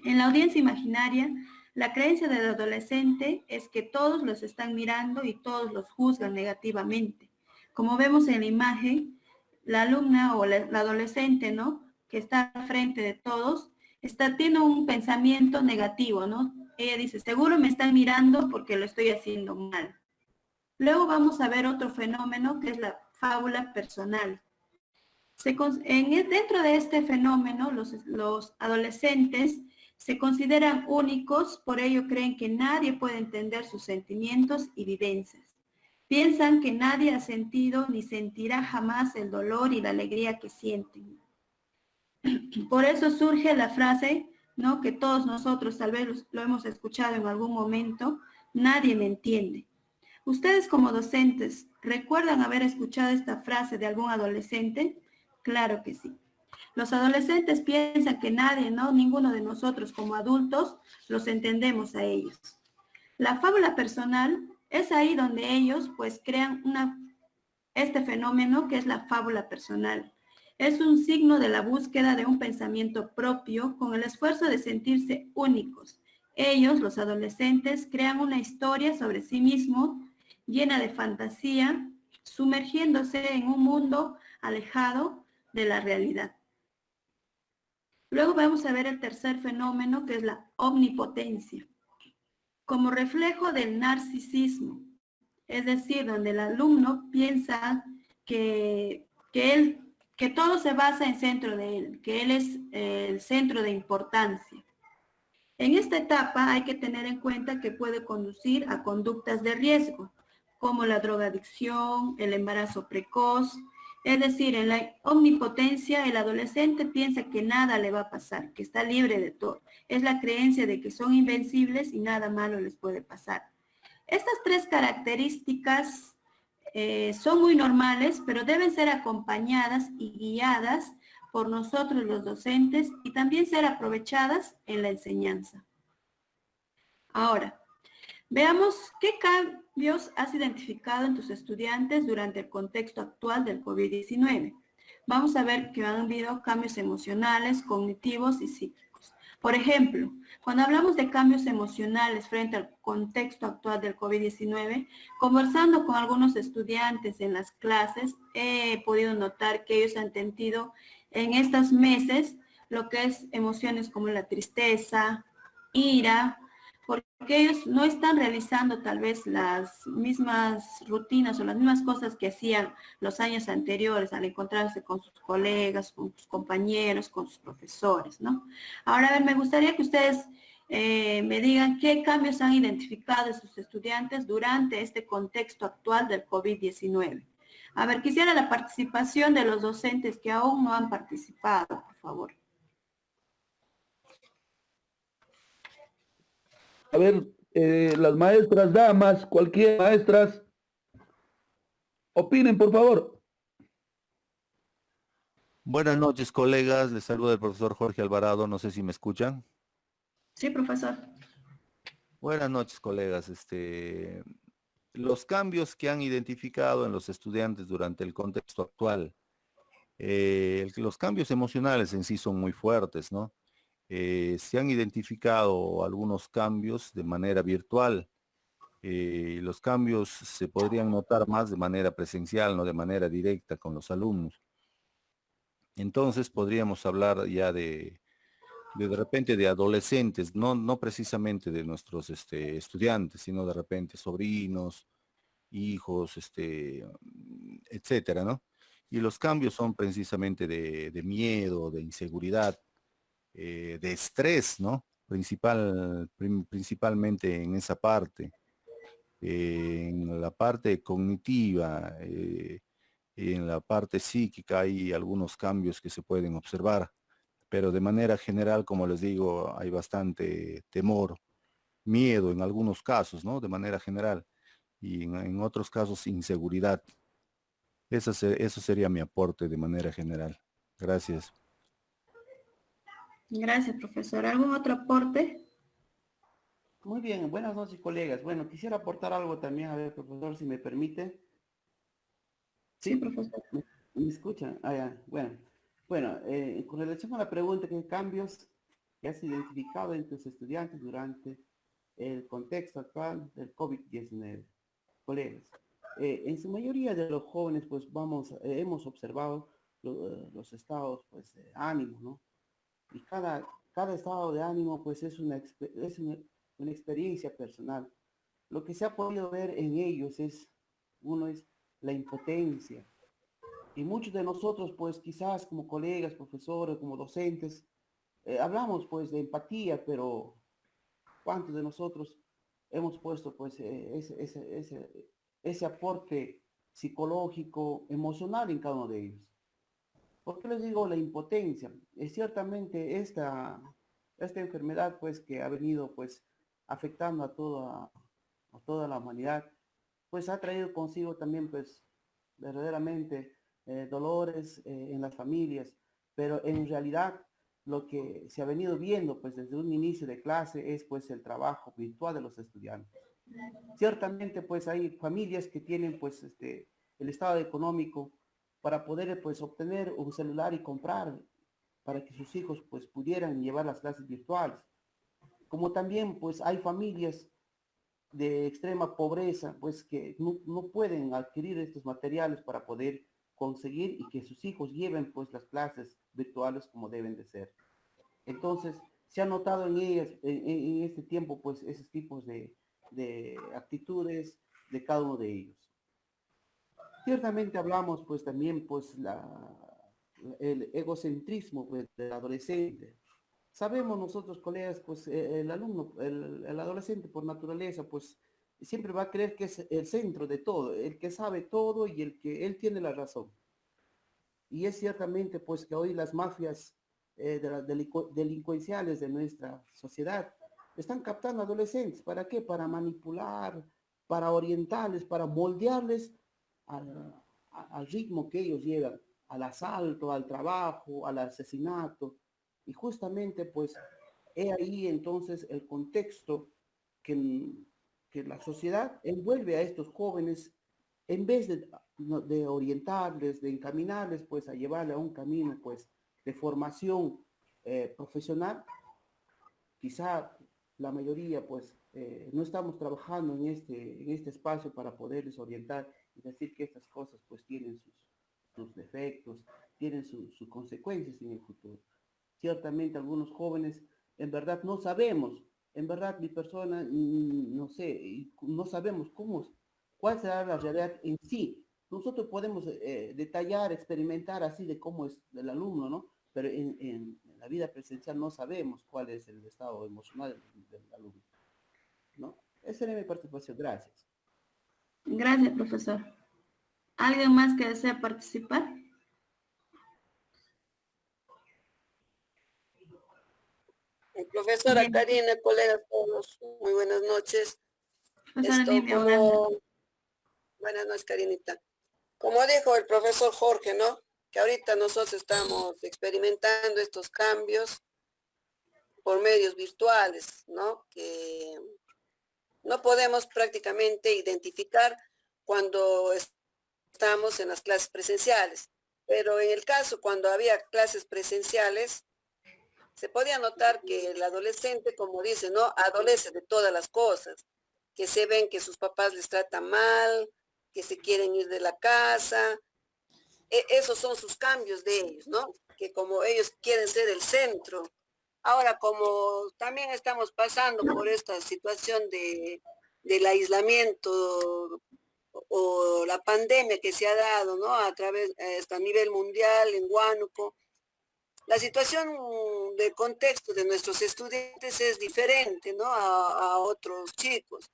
En la audiencia imaginaria, la creencia del adolescente es que todos los están mirando y todos los juzgan negativamente. Como vemos en la imagen, la alumna o la adolescente, ¿no?, que está al frente de todos, tiene un pensamiento negativo, ¿no? Ella dice, seguro me están mirando porque lo estoy haciendo mal. Luego vamos a ver otro fenómeno que es la fábula personal. Dentro de este fenómeno, los adolescentes se consideran únicos, por ello creen que nadie puede entender sus sentimientos y vivencias. Piensan que nadie ha sentido ni sentirá jamás el dolor y la alegría que sienten. Por eso surge la frase, ¿no?, que todos nosotros tal vez lo hemos escuchado en algún momento, nadie me entiende. Ustedes como docentes, ¿recuerdan haber escuchado esta frase de algún adolescente? Claro que sí. Los adolescentes piensan que nadie, ¿no?, ninguno de nosotros como adultos los entendemos a ellos. La fábula personal es ahí donde ellos pues crean este fenómeno que es la fábula personal. Es un signo de la búsqueda de un pensamiento propio con el esfuerzo de sentirse únicos. Ellos, los adolescentes, crean una historia sobre sí mismos llena de fantasía, sumergiéndose en un mundo alejado de la realidad. Luego vamos a ver el tercer fenómeno, que es la omnipotencia, como reflejo del narcisismo, es decir, donde el alumno piensa que todo se basa en centro de él, que él es el centro de importancia. En esta etapa hay que tener en cuenta que puede conducir a conductas de riesgo, como la drogadicción, el embarazo precoz. Es decir, en la omnipotencia el adolescente piensa que nada le va a pasar, que está libre de todo. Es la creencia de que son invencibles y nada malo les puede pasar. Estas 3 características son muy normales, pero deben ser acompañadas y guiadas por nosotros los docentes y también ser aprovechadas en la enseñanza. Ahora, veamos qué cambios has identificado en tus estudiantes durante el contexto actual del COVID-19. Vamos a ver que han habido cambios emocionales, cognitivos y psíquicos. Por ejemplo, cuando hablamos de cambios emocionales frente al contexto actual del COVID-19, conversando con algunos estudiantes en las clases, he podido notar que ellos han sentido en estos meses lo que es emociones como la tristeza, ira, porque ellos no están realizando tal vez las mismas rutinas o las mismas cosas que hacían los años anteriores al encontrarse con sus colegas, con sus compañeros, con sus profesores, ¿no? Ahora, a ver, me gustaría que ustedes me digan qué cambios han identificado sus estudiantes durante este contexto actual del COVID-19. A ver, quisiera la participación de los docentes que aún no han participado, por favor. A ver, las maestras, damas, cualquier maestras, opinen, por favor. Buenas noches, colegas. Les saluda el profesor Jorge Alvarado. No sé si me escuchan. Sí, profesor. Buenas noches, colegas. Los cambios que han identificado en los estudiantes durante el contexto actual, los cambios emocionales en sí son muy fuertes, ¿no? Se han identificado algunos cambios de manera virtual. Los cambios se podrían notar más de manera presencial, no de manera directa con los alumnos. Entonces podríamos hablar ya de repente de adolescentes, no precisamente de nuestros estudiantes, sino de repente sobrinos, hijos, etcétera, ¿no? Y los cambios son precisamente de miedo, de inseguridad, de estrés, ¿no? Principalmente en esa parte, en la parte cognitiva, en la parte psíquica hay algunos cambios que se pueden observar, pero de manera general, como les digo, hay bastante temor, miedo en algunos casos, ¿no? De manera general, y en otros casos inseguridad. Eso sería mi aporte de manera general. Gracias. Gracias, profesor. ¿Algún otro aporte? Muy bien, buenas noches, colegas. Bueno, quisiera aportar algo también, a ver, profesor, si me permite. Sí, profesor. ¿Me escuchan? Ah, ya, bueno. Bueno, con relación a la pregunta, ¿qué cambios que has identificado en tus estudiantes durante el contexto actual del COVID-19? Colegas, en su mayoría de los jóvenes, pues hemos observado los estados, pues, de ánimo, ¿no? Y cada estado de ánimo, pues, es una experiencia personal. Lo que se ha podido ver en ellos uno es la impotencia. Y muchos de nosotros, pues, quizás como colegas, profesores, como docentes, hablamos, pues, de empatía, pero ¿cuántos de nosotros hemos puesto, pues, ese aporte psicológico, emocional en cada uno de ellos? ¿Por qué les digo la impotencia? Ciertamente esta enfermedad, pues, que ha venido, pues, afectando a toda la humanidad, pues ha traído consigo también, pues, verdaderamente dolores en las familias, pero en realidad lo que se ha venido viendo, pues, desde un inicio de clase es, pues, el trabajo virtual de los estudiantes. Ciertamente, pues, hay familias que tienen, pues, el estado económico para poder, pues, obtener un celular y comprar para que sus hijos, pues, pudieran llevar las clases virtuales. Como también, pues, hay familias de extrema pobreza, pues, que no pueden adquirir estos materiales para poder conseguir y que sus hijos lleven, pues, las clases virtuales como deben de ser. Entonces, se ha notado en ellas, en este tiempo, pues, esos tipos de actitudes de cada uno de ellos. Ciertamente hablamos, pues, también, pues, el egocentrismo, pues, del adolescente. Sabemos nosotros, colegas, pues, el alumno, el adolescente por naturaleza, pues, siempre va a creer que es el centro de todo, el que sabe todo y el que él tiene la razón. Y es ciertamente, pues, que hoy las mafias delincuenciales de nuestra sociedad están captando adolescentes. ¿Para qué? Para manipular, para orientarles, para moldearles al ritmo que ellos llevan, al asalto, al trabajo, al asesinato. Y justamente, pues, he ahí entonces el contexto que la sociedad envuelve a estos jóvenes en vez de orientarles, de encaminarles, pues, a llevarle a un camino, pues, de formación profesional. Quizá la mayoría, pues, no estamos trabajando en este espacio para poderles orientar y decir que estas cosas, pues, tienen sus defectos, tienen sus consecuencias en el futuro. Ciertamente algunos jóvenes, en verdad, no sabemos, en verdad mi persona, no sé, no sabemos cuál será la realidad en sí. Nosotros podemos detallar, experimentar así de cómo es el alumno, ¿no? pero en la vida presencial no sabemos cuál es el estado emocional del alumno, ¿no? Esa sería mi participación. Gracias. Gracias, profesor. ¿Alguien más que desea participar? Profesora Bien. Karina, colegas todos, muy buenas noches. Profesora Nidia Holanda. Buenas noches, Karinita. Como dijo el profesor Jorge, ¿no? Que ahorita nosotros estamos experimentando estos cambios por medios virtuales, ¿no? Que no podemos prácticamente identificar cuando estamos en las clases presenciales. Pero en el caso cuando había clases presenciales, se podía notar que el adolescente, como dice, ¿no? Adolece de todas las cosas, que se ven que sus papás les tratan mal, que se quieren ir de la casa. Esos son sus cambios de ellos, ¿no? Que como ellos quieren ser el centro. Ahora, como también estamos pasando por esta situación del aislamiento o la pandemia que se ha dado, ¿no? A nivel mundial, en Huánuco, la situación de contexto de nuestros estudiantes es diferente, ¿no? A otros chicos,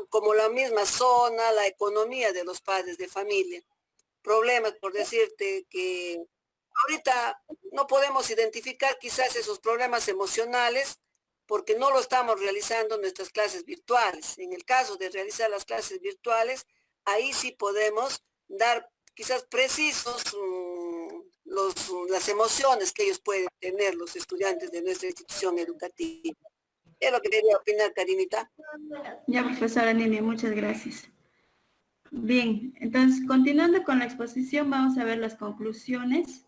como la misma zona, la economía de los padres de familia. Problemas, por decirte que ahorita no podemos identificar quizás esos problemas emocionales porque no lo estamos realizando en nuestras clases virtuales. En el caso de realizar las clases virtuales, ahí sí podemos dar quizás precisos las emociones que ellos pueden tener los estudiantes de nuestra institución educativa. Es lo que quería opinar, Karinita. Ya, profesora Nidia, muchas gracias. Bien, entonces, continuando con la exposición, vamos a ver las conclusiones.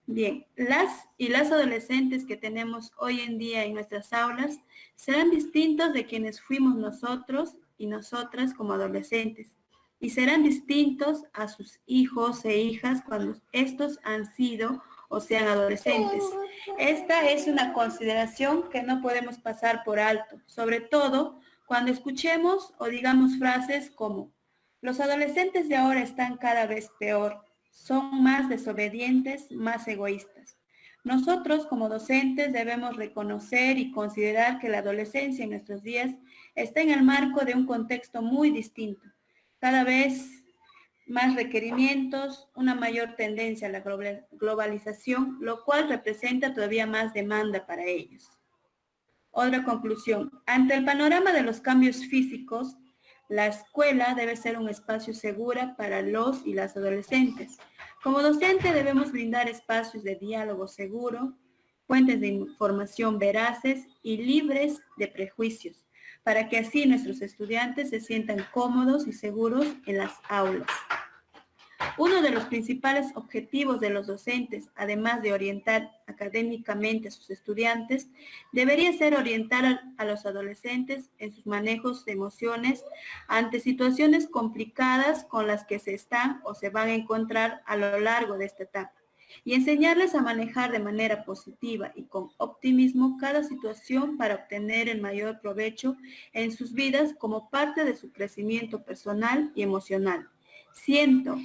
Bien, las adolescentes que tenemos hoy en día en nuestras aulas serán distintos de quienes fuimos nosotros y nosotras como adolescentes, y serán distintos a sus hijos e hijas cuando estos han sido o sean adolescentes. Esta es una consideración que no podemos pasar por alto, sobre todo cuando escuchemos o digamos frases como: los adolescentes de ahora están cada vez peor, son más desobedientes, más egoístas. Nosotros como docentes debemos reconocer y considerar que la adolescencia en nuestros días está en el marco de un contexto muy distinto. Cada vez más requerimientos, una mayor tendencia a la globalización, lo cual representa todavía más demanda para ellos. Otra conclusión: ante el panorama de los cambios físicos, la escuela debe ser un espacio seguro para los y las adolescentes. Como docente debemos brindar espacios de diálogo seguro, fuentes de información veraces y libres de prejuicios, para que así nuestros estudiantes se sientan cómodos y seguros en las aulas. Uno de los principales objetivos de los docentes, además de orientar académicamente a sus estudiantes, debería ser orientar a los adolescentes en sus manejos de emociones ante situaciones complicadas con las que se están o se van a encontrar a lo largo de esta etapa, y enseñarles a manejar de manera positiva y con optimismo cada situación para obtener el mayor provecho en sus vidas como parte de su crecimiento personal y emocional, siendo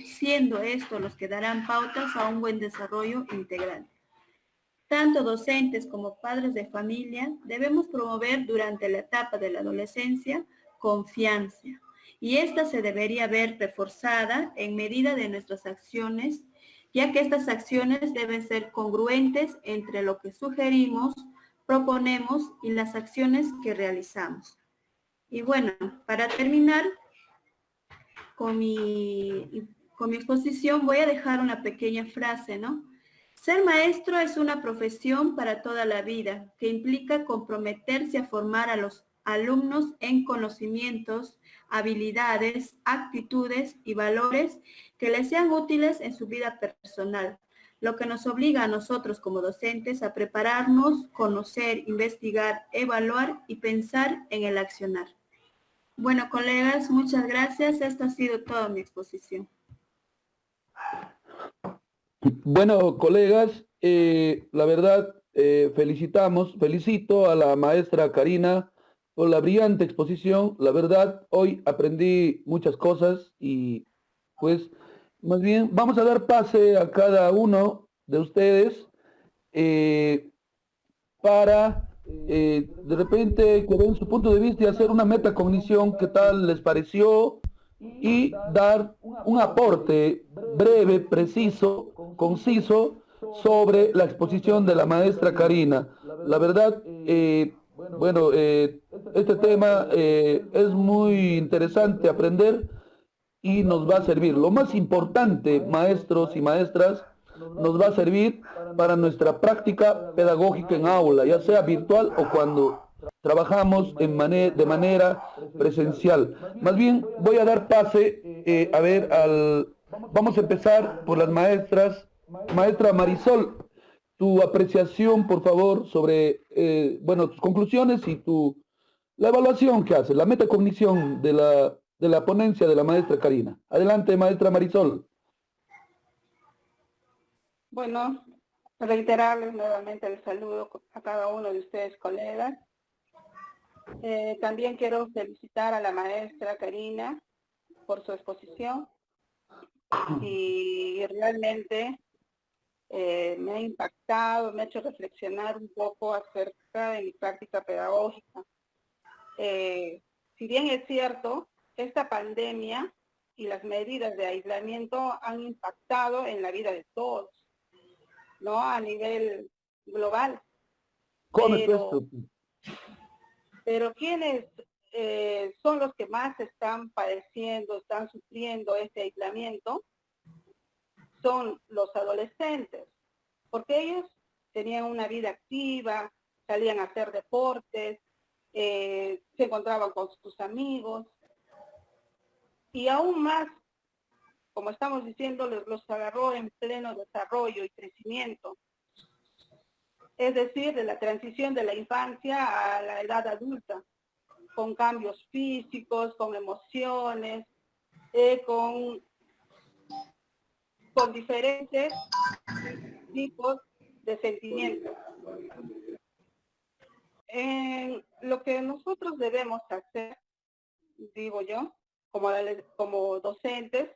estos los que darán pautas a un buen desarrollo integral. Tanto docentes como padres de familia debemos promover durante la etapa de la adolescencia confianza, y esta se debería ver reforzada en medida de nuestras acciones, ya que estas acciones deben ser congruentes entre lo que sugerimos, proponemos y las acciones que realizamos. Y bueno, para terminar con mi exposición, voy a dejar una pequeña frase, ¿no? Ser maestro es una profesión para toda la vida, que implica comprometerse a formar a los alumnos en conocimientos, habilidades, actitudes y valores que les sean útiles en su vida personal, lo que nos obliga a nosotros como docentes a prepararnos, conocer, investigar, evaluar y pensar en el accionar. Bueno, colegas, muchas gracias. Esta ha sido toda mi exposición. Bueno, colegas, la verdad, felicito a la maestra Karina por la brillante exposición. La verdad, hoy aprendí muchas cosas y pues más bien vamos a dar pase a cada uno de ustedes para de repente que den su punto de vista y hacer una metacognición, qué tal les pareció, y dar un aporte breve, preciso, conciso sobre la exposición de la maestra Karina. La verdad, este tema es muy interesante aprender y nos va a servir. Lo más importante, maestros y maestras, nos va a servir para nuestra práctica pedagógica en aula, ya sea virtual o cuando trabajamos de manera presencial. Más bien, voy a dar pase, vamos a empezar por las maestras. Maestra Marisol, tu apreciación, por favor, sobre, tus conclusiones y la evaluación que hace, la metacognición de la ponencia de la maestra Karina. Adelante, maestra Marisol. Bueno, reiterarles nuevamente el saludo a cada uno de ustedes, colegas. También quiero felicitar a la maestra Karina por su exposición y realmente me ha impactado, me ha hecho reflexionar un poco acerca de mi práctica pedagógica. Si bien es cierto, esta pandemia y las medidas de aislamiento han impactado en la vida de todos, ¿no? A nivel global. Pero ¿quiénes son los que más están padeciendo, están sufriendo este aislamiento? Son los adolescentes, porque ellos tenían una vida activa, salían a hacer deportes, se encontraban con sus amigos, y aún más, como estamos diciendo, los agarró en pleno desarrollo y crecimiento. Es decir, de la transición de la infancia a la edad adulta, con cambios físicos, con emociones, con diferentes tipos de sentimientos. Lo que nosotros debemos hacer, digo yo, como docentes,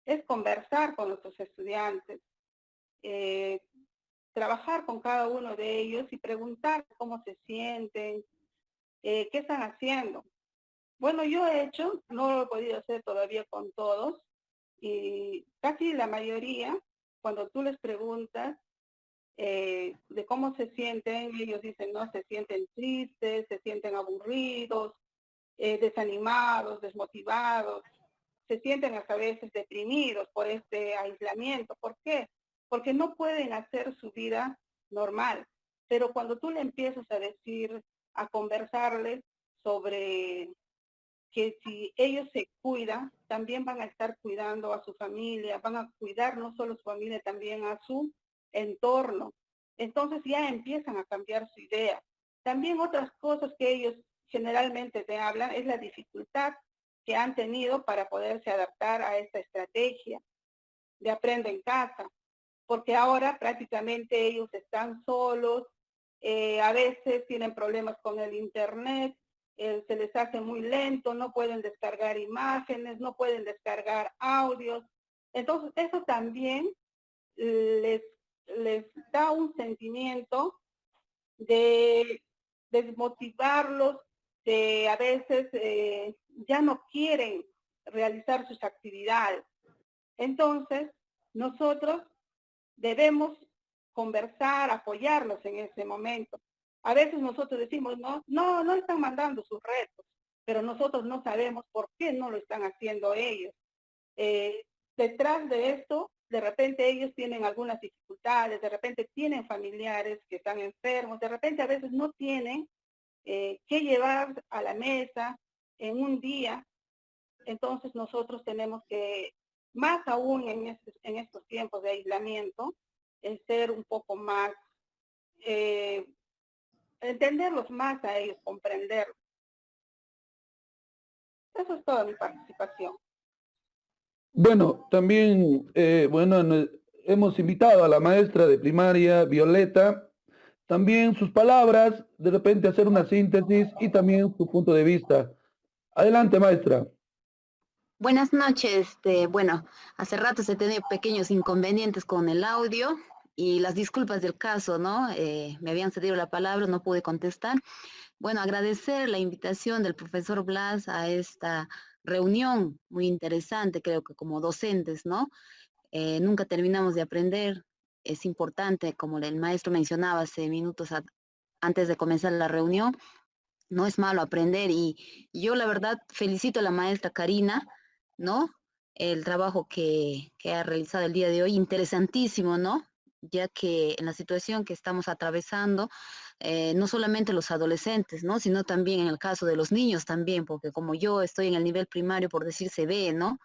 es conversar con nuestros estudiantes, trabajar con cada uno de ellos y preguntar cómo se sienten, qué están haciendo. Bueno, yo he hecho, no lo he podido hacer todavía con todos, y casi la mayoría, cuando tú les preguntas de cómo se sienten, ellos dicen, no, se sienten tristes, se sienten aburridos, desanimados, desmotivados, se sienten a veces deprimidos por este aislamiento. ¿Por qué? Porque no pueden hacer su vida normal. Pero cuando tú le empiezas a decir, a conversarles sobre que si ellos se cuidan, también van a estar cuidando a su familia, van a cuidar no solo a su familia, también a su entorno. Entonces ya empiezan a cambiar su idea. También otras cosas que ellos generalmente te hablan es la dificultad que han tenido para poderse adaptar a esta estrategia de aprende en casa, porque ahora prácticamente ellos están solos, a veces tienen problemas con el internet, se les hace muy lento, no pueden descargar imágenes, no pueden descargar audios. Entonces eso también les da un sentimiento de desmotivarlos, de a veces ya no quieren realizar sus actividades. Entonces, nosotros debemos conversar, apoyarlos en ese momento. A veces nosotros decimos, no están mandando sus retos, pero nosotros no sabemos por qué no lo están haciendo ellos. Detrás de esto, de repente ellos tienen algunas dificultades, de repente tienen familiares que están enfermos, de repente a veces no tienen qué llevar a la mesa en un día. Entonces nosotros tenemos que, más aún en estos tiempos de aislamiento, ser un poco más, entenderlos más a ellos, comprenderlos. Eso es toda mi participación. Bueno, también, hemos invitado a la maestra de primaria, Violeta, también sus palabras, de repente hacer una síntesis y también su punto de vista. Adelante, maestra. Buenas noches. Bueno, hace rato se tenido pequeños inconvenientes con el audio. y las disculpas del caso, ¿no? Me habían cedido la palabra, no pude contestar. Bueno, agradecer la invitación del profesor Blas a esta reunión muy interesante, creo que como docentes, ¿no? Nunca terminamos de aprender. Es importante, como el maestro mencionaba hace minutos antes de comenzar la reunión, no es malo aprender y yo la verdad felicito a la maestra Karina, ¿no? El trabajo que ha realizado el día de hoy, interesantísimo, ¿no? Ya que en la situación que estamos atravesando, no solamente los adolescentes, ¿no? Sino también en el caso de los niños también, porque como yo estoy en el nivel primario, por decir, se ve, ¿no?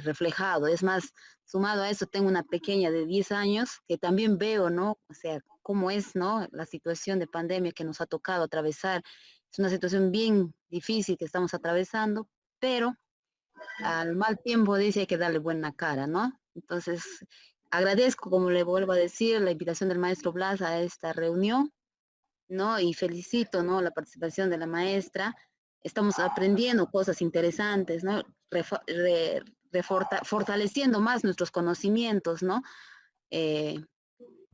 Reflejado. Es más, sumado a eso, tengo una pequeña de 10 años que también veo, ¿no? O sea, cómo es, ¿no? La situación de pandemia que nos ha tocado atravesar. Es una situación bien difícil que estamos atravesando, pero al mal tiempo dice hay que darle buena cara, ¿no? Entonces, agradezco, como le vuelvo a decir, la invitación del maestro Blas a esta reunión, ¿no? Y felicito, ¿no? La participación de la maestra. Estamos aprendiendo cosas interesantes, ¿no? Fortaleciendo más nuestros conocimientos, ¿no? Eh,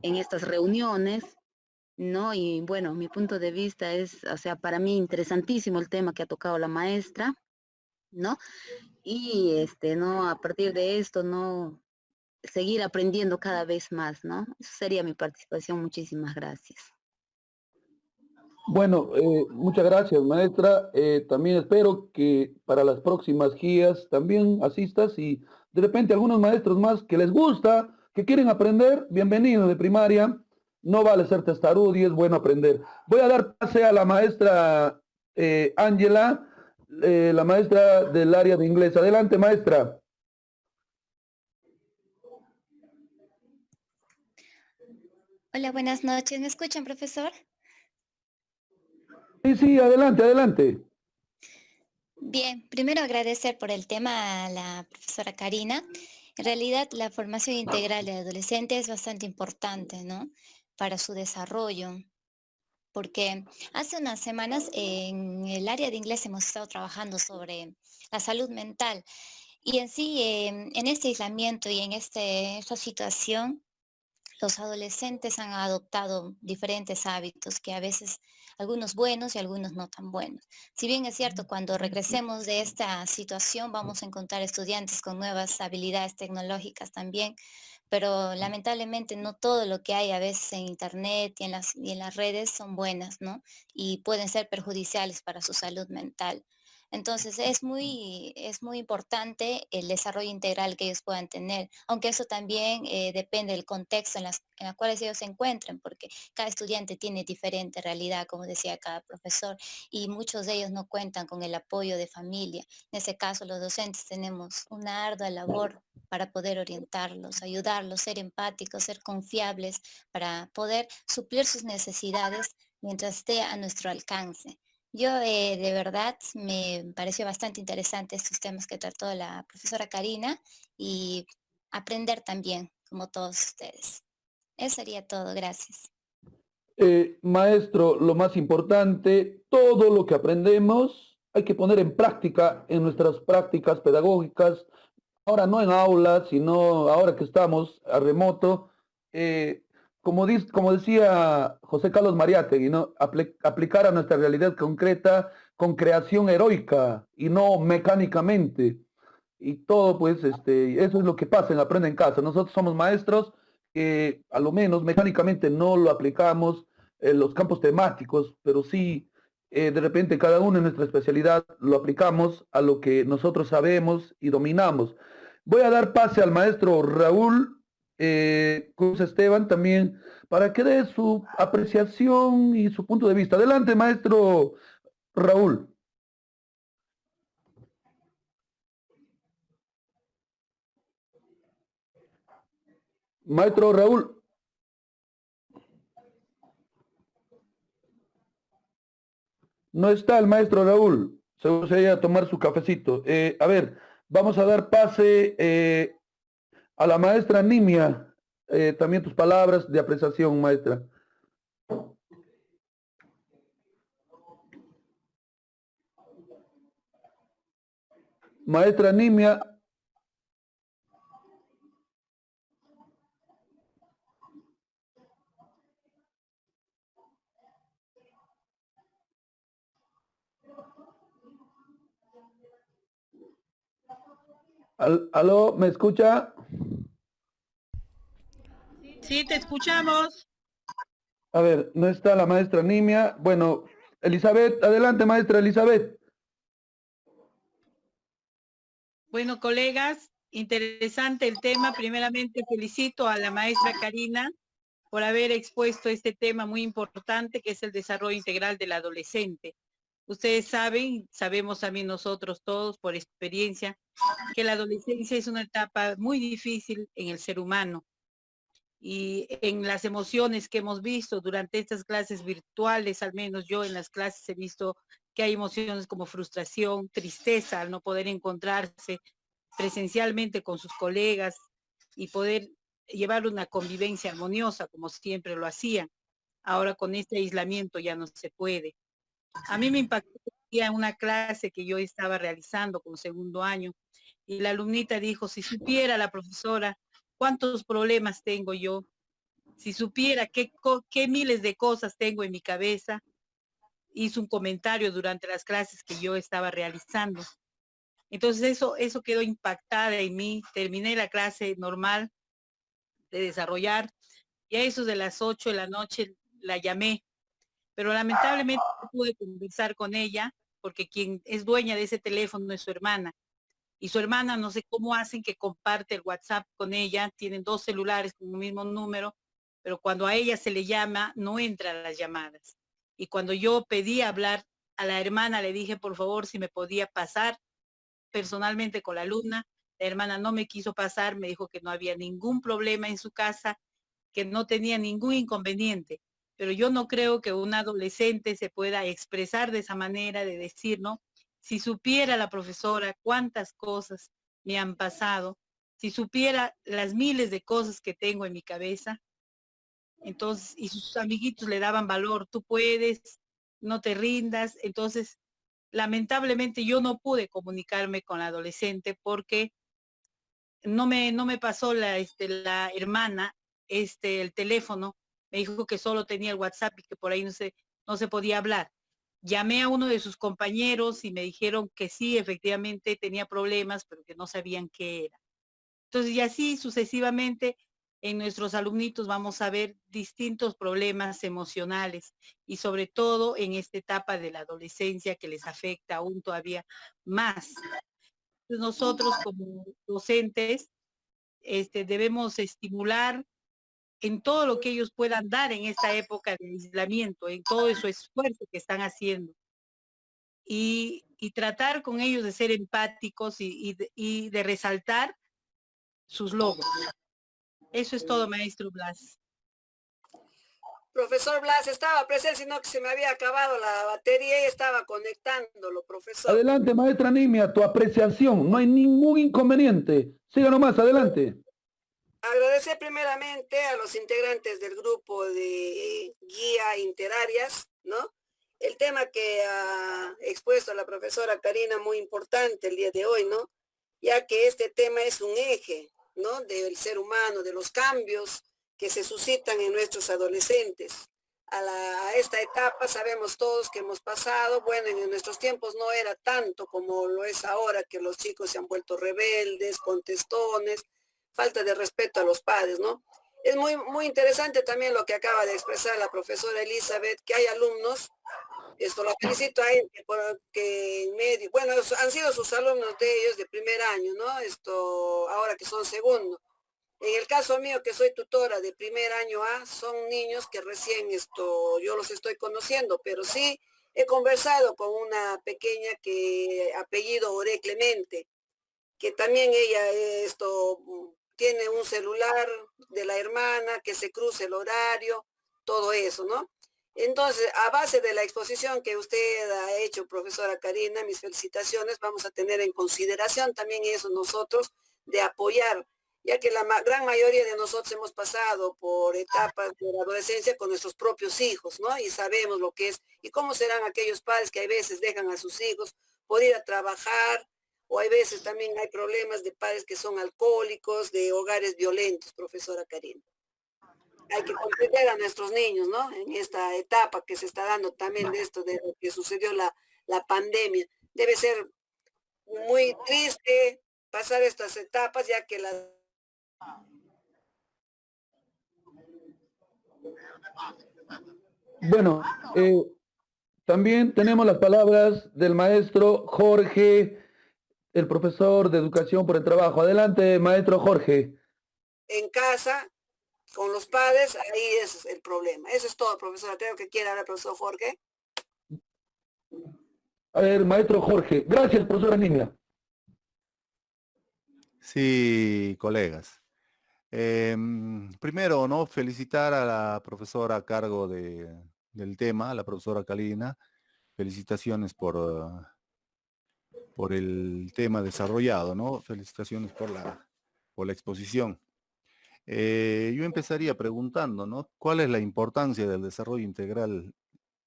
en estas reuniones, ¿no? Y bueno, mi punto de vista es, o sea, para mí interesantísimo el tema que ha tocado la maestra, ¿no? Y ¿no? A partir de esto, ¿no? Seguir aprendiendo cada vez más, ¿no? Eso sería mi participación. Muchísimas gracias. Bueno, muchas gracias, maestra. También espero que para las próximas guías también asistas y de repente algunos maestros más que les gusta, que quieren aprender, bienvenidos de primaria. No vale ser testarudo y es bueno aprender. Voy a dar pase a la maestra Ángela, la maestra del área de inglés. Adelante, maestra. Hola, buenas noches. ¿Me escuchan, profesor? Sí, sí, adelante, adelante. Bien, primero agradecer por el tema a la profesora Karina. En realidad, la formación integral de adolescentes es bastante importante, ¿no? Para su desarrollo, porque hace unas semanas en el área de inglés hemos estado trabajando sobre la salud mental y en sí, en este aislamiento y en esta situación, los adolescentes han adoptado diferentes hábitos que a veces algunos buenos y algunos no tan buenos. Si bien es cierto, cuando regresemos de esta situación vamos a encontrar estudiantes con nuevas habilidades tecnológicas también, pero lamentablemente no todo lo que hay a veces en internet y en las redes son buenas, ¿no? Y pueden ser perjudiciales para su salud mental. Entonces es muy importante el desarrollo integral que ellos puedan tener, aunque eso también depende del contexto en las cuales ellos se encuentren, porque cada estudiante tiene diferente realidad, como decía cada profesor, y muchos de ellos no cuentan con el apoyo de familia. En ese caso, los docentes tenemos una ardua labor para poder orientarlos, ayudarlos, ser empáticos, ser confiables, para poder suplir sus necesidades mientras esté a nuestro alcance. Yo de verdad me pareció bastante interesante estos temas que trató la profesora Karina y aprender también, como todos ustedes. Eso sería todo, gracias. Maestro, lo más importante, todo lo que aprendemos hay que poner en práctica en nuestras prácticas pedagógicas, ahora no en aulas, sino ahora que estamos a remoto. eh, como decía José Carlos Mariátegui, ¿no? Aplicar a nuestra realidad concreta con creación heroica y no mecánicamente. Y todo, pues, eso es lo que pasa en Aprende en Casa. Nosotros somos maestros que a lo menos mecánicamente no lo aplicamos en los campos temáticos, pero sí, de repente cada uno en nuestra especialidad lo aplicamos a lo que nosotros sabemos y dominamos. Voy a dar pase al maestro Raúl Cruz Esteban también para que dé su apreciación y su punto de vista. Adelante, maestro Raúl. Maestro Raúl. No está el maestro Raúl. Seguro se iba a tomar su cafecito. A ver, vamos a dar pase a la maestra Nimia. También tus palabras de apreciación, maestra. Maestra Nimia. Aló, ¿me escucha? Sí, te escuchamos. A ver, no está la maestra Nimia. Bueno, Elizabeth, adelante, maestra Elizabeth. Bueno, colegas, interesante el tema. Primeramente felicito a la maestra Karina por haber expuesto este tema muy importante que es el desarrollo integral del adolescente. Ustedes saben, sabemos también nosotros todos por experiencia, que la adolescencia es una etapa muy difícil en el ser humano. Y en las emociones que hemos visto durante estas clases virtuales, al menos yo en las clases he visto que hay emociones como frustración, tristeza al no poder encontrarse presencialmente con sus colegas y poder llevar una convivencia armoniosa como siempre lo hacían. Ahora con este aislamiento ya no se puede. A mí me impactó en una clase que yo estaba realizando con segundo año y la alumnita dijo, si supiera la profesora cuántos problemas tengo yo, si supiera qué miles de cosas tengo en mi cabeza, hizo un comentario durante las clases que yo estaba realizando. Entonces eso quedó impactada en mí. Terminé la clase normal de desarrollar y a eso de las 8 de la noche la llamé, pero lamentablemente no pude conversar con ella porque quien es dueña de ese teléfono es su hermana. Y su hermana no sé cómo hacen que comparte el WhatsApp con ella, tienen dos celulares con un mismo número, pero cuando a ella se le llama, no entran las llamadas. Y cuando yo pedí hablar a la hermana, le dije, por favor, si me podía pasar personalmente con la alumna, la hermana no me quiso pasar, me dijo que no había ningún problema en su casa, que no tenía ningún inconveniente. Pero yo no creo que un adolescente se pueda expresar de esa manera, de decir, ¿no? Si supiera la profesora cuántas cosas me han pasado, si supiera las miles de cosas que tengo en mi cabeza, entonces, y sus amiguitos le daban valor, tú puedes, no te rindas. Entonces, lamentablemente yo no pude comunicarme con la adolescente porque no me pasó la hermana el teléfono, me dijo que solo tenía el WhatsApp y que por ahí no se podía hablar. Llamé a uno de sus compañeros y me dijeron que sí, efectivamente tenía problemas, pero que no sabían qué era. Entonces, y así sucesivamente, en nuestros alumnitos vamos a ver distintos problemas emocionales y sobre todo en esta etapa de la adolescencia que les afecta aún todavía más. Entonces, nosotros como docentes debemos estimular en todo lo que ellos puedan dar en esta época de aislamiento, en todo ese esfuerzo que están haciendo. Y tratar con ellos de ser empáticos y de resaltar sus logros. Eso es todo, maestro Blas. Profesor Blas, estaba presente, sino que se me había acabado la batería y estaba conectándolo, profesor. Adelante, maestra Nimia, tu apreciación. No hay ningún inconveniente. Siga nomás, adelante. Agradecer primeramente a los integrantes del grupo de guía interarias, ¿no? El tema que ha expuesto la profesora Karina, muy importante el día de hoy, ¿no? Ya que este tema es un eje, ¿no? Del ser humano, de los cambios que se suscitan en nuestros adolescentes. A esta etapa sabemos todos que hemos pasado, bueno, en nuestros tiempos no era tanto como lo es ahora, que los chicos se han vuelto rebeldes, contestones, falta de respeto a los padres, ¿no? Es muy interesante también lo que acaba de expresar la profesora Elizabeth, que hay alumnos, esto lo felicito a él, que en medio, bueno, han sido sus alumnos de ellos de primer año, ¿no? Ahora que son segundo. En el caso mío, que soy tutora de primer año A, son niños que recién yo los estoy conociendo, pero sí he conversado con una pequeña que apellido Ore Clemente, que también ella tiene un celular de la hermana, que se cruce el horario, todo eso, ¿no? Entonces, a base de la exposición que usted ha hecho, profesora Karina, mis felicitaciones, vamos a tener en consideración también eso nosotros de apoyar, ya que la gran mayoría de nosotros hemos pasado por etapas de la adolescencia con nuestros propios hijos, ¿no? Y sabemos lo que es, y cómo serán aquellos padres que a veces dejan a sus hijos por ir a trabajar, o hay veces también hay problemas de padres que son alcohólicos, de hogares violentos, profesora Karina. Hay que comprender a nuestros niños, ¿no? En esta etapa que se está dando también de esto, de lo que sucedió la pandemia. Debe ser muy triste pasar estas etapas, ya que la... Bueno, también tenemos las palabras del maestro Jorge, el profesor de Educación por el Trabajo. Adelante, maestro Jorge. En casa, con los padres, ahí es el problema. Eso es todo, profesora. Creo que quiere hablar el profesor Jorge. A ver, maestro Jorge. Gracias, profesora Niña. Sí, colegas. Primero, ¿no? Felicitar a la profesora a cargo del tema, la profesora Karina. Felicitaciones por el tema desarrollado, ¿no? Felicitaciones por la exposición. Yo empezaría preguntando, ¿no? ¿Cuál es la importancia del desarrollo integral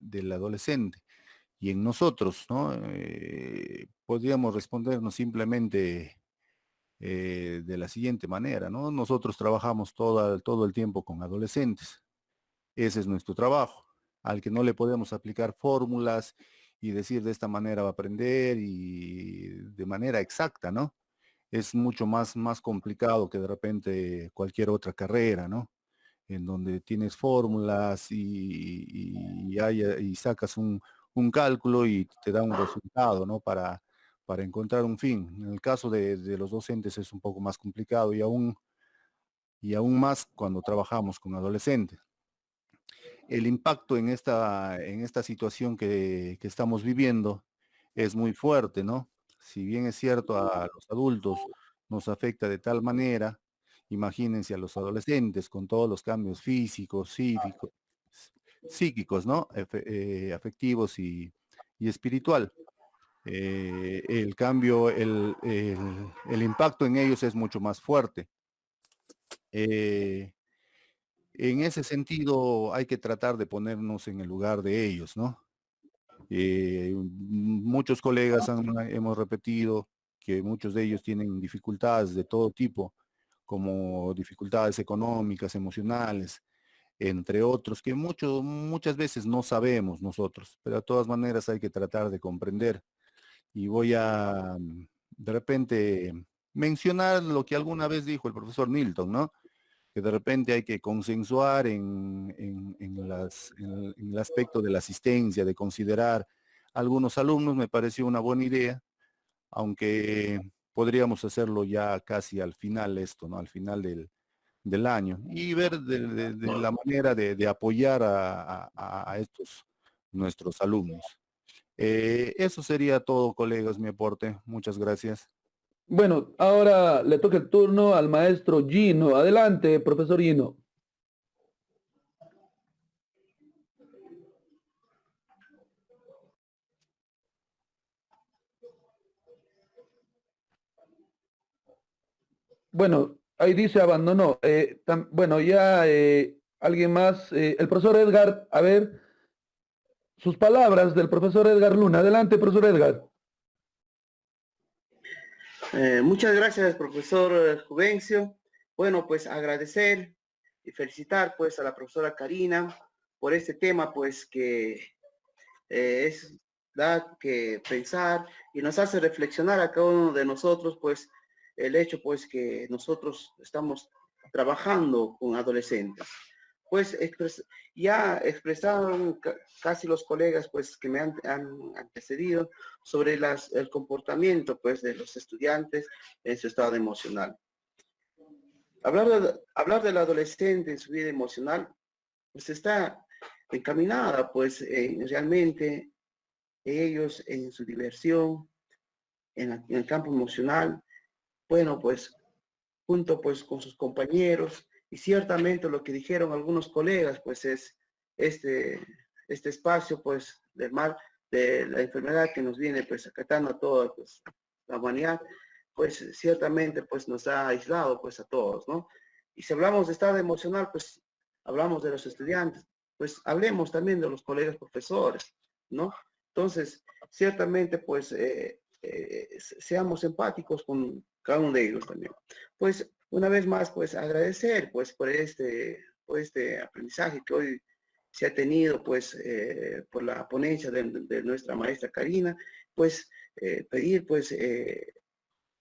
del adolescente? Y en nosotros, ¿no? Podríamos respondernos simplemente de la siguiente manera, ¿no? Nosotros trabajamos todo el tiempo con adolescentes. Ese es nuestro trabajo, al que no le podemos aplicar fórmulas y decir de esta manera va a aprender y de manera exacta, ¿no? Es mucho más complicado que de repente cualquier otra carrera, ¿no? En donde tienes fórmulas y sacas un cálculo y te da un resultado, ¿no? Para encontrar un fin. En el caso de los docentes es un poco más complicado y aún más cuando trabajamos con adolescentes. El impacto en esta situación que estamos viviendo es muy fuerte, ¿no? Si bien es cierto a los adultos nos afecta de tal manera, imagínense a los adolescentes con todos los cambios físicos, psíquicos, ¿no? Afectivos y espiritual. El cambio, el impacto en ellos es mucho más fuerte. En ese sentido hay que tratar de ponernos en el lugar de ellos, ¿no? Muchos colegas hemos repetido que muchos de ellos tienen dificultades de todo tipo, como dificultades económicas, emocionales, entre otros, que muchas veces no sabemos nosotros, pero de todas maneras hay que tratar de comprender. Y voy a, de repente, mencionar lo que alguna vez dijo el profesor Milton, ¿no? Que de repente hay que consensuar en el aspecto de la asistencia, de considerar algunos alumnos, me pareció una buena idea, aunque podríamos hacerlo ya casi al final esto, ¿no? Al final del año y ver de la manera de apoyar a estos nuestros alumnos. Eso sería todo, colegas, mi aporte. Muchas gracias. Bueno, ahora le toca el turno al maestro Gino. Adelante, profesor Gino. Bueno, ahí dice abandonó. Bueno, ya alguien más. El profesor Edgar, a ver, sus palabras del profesor Edgar Luna. Adelante, profesor Edgar. Muchas gracias, profesor Juvencio. Bueno, pues agradecer y felicitar pues a la profesora Karina por este tema pues que da que pensar y nos hace reflexionar a cada uno de nosotros pues el hecho pues que nosotros estamos trabajando con adolescentes. Pues ya expresaron casi los colegas pues que me han antecedido sobre el comportamiento pues de los estudiantes en su estado emocional. Hablar del adolescente en su vida emocional pues está encaminada pues realmente ellos en su diversión, en el campo emocional, bueno pues junto pues con sus compañeros. Y ciertamente lo que dijeron algunos colegas, pues es este espacio, pues, del mal, de la enfermedad que nos viene, pues, acatando a toda pues, la humanidad, pues, ciertamente, pues, nos ha aislado, pues, a todos, ¿no? Y si hablamos de estado emocional, pues, hablamos de los estudiantes, pues, hablemos también de los colegas profesores, ¿no? Entonces, ciertamente, pues, seamos empáticos con cada uno de ellos también. Pues, una vez más, pues agradecer pues por este aprendizaje que hoy se ha tenido pues por la ponencia de nuestra maestra Karina pues pedir pues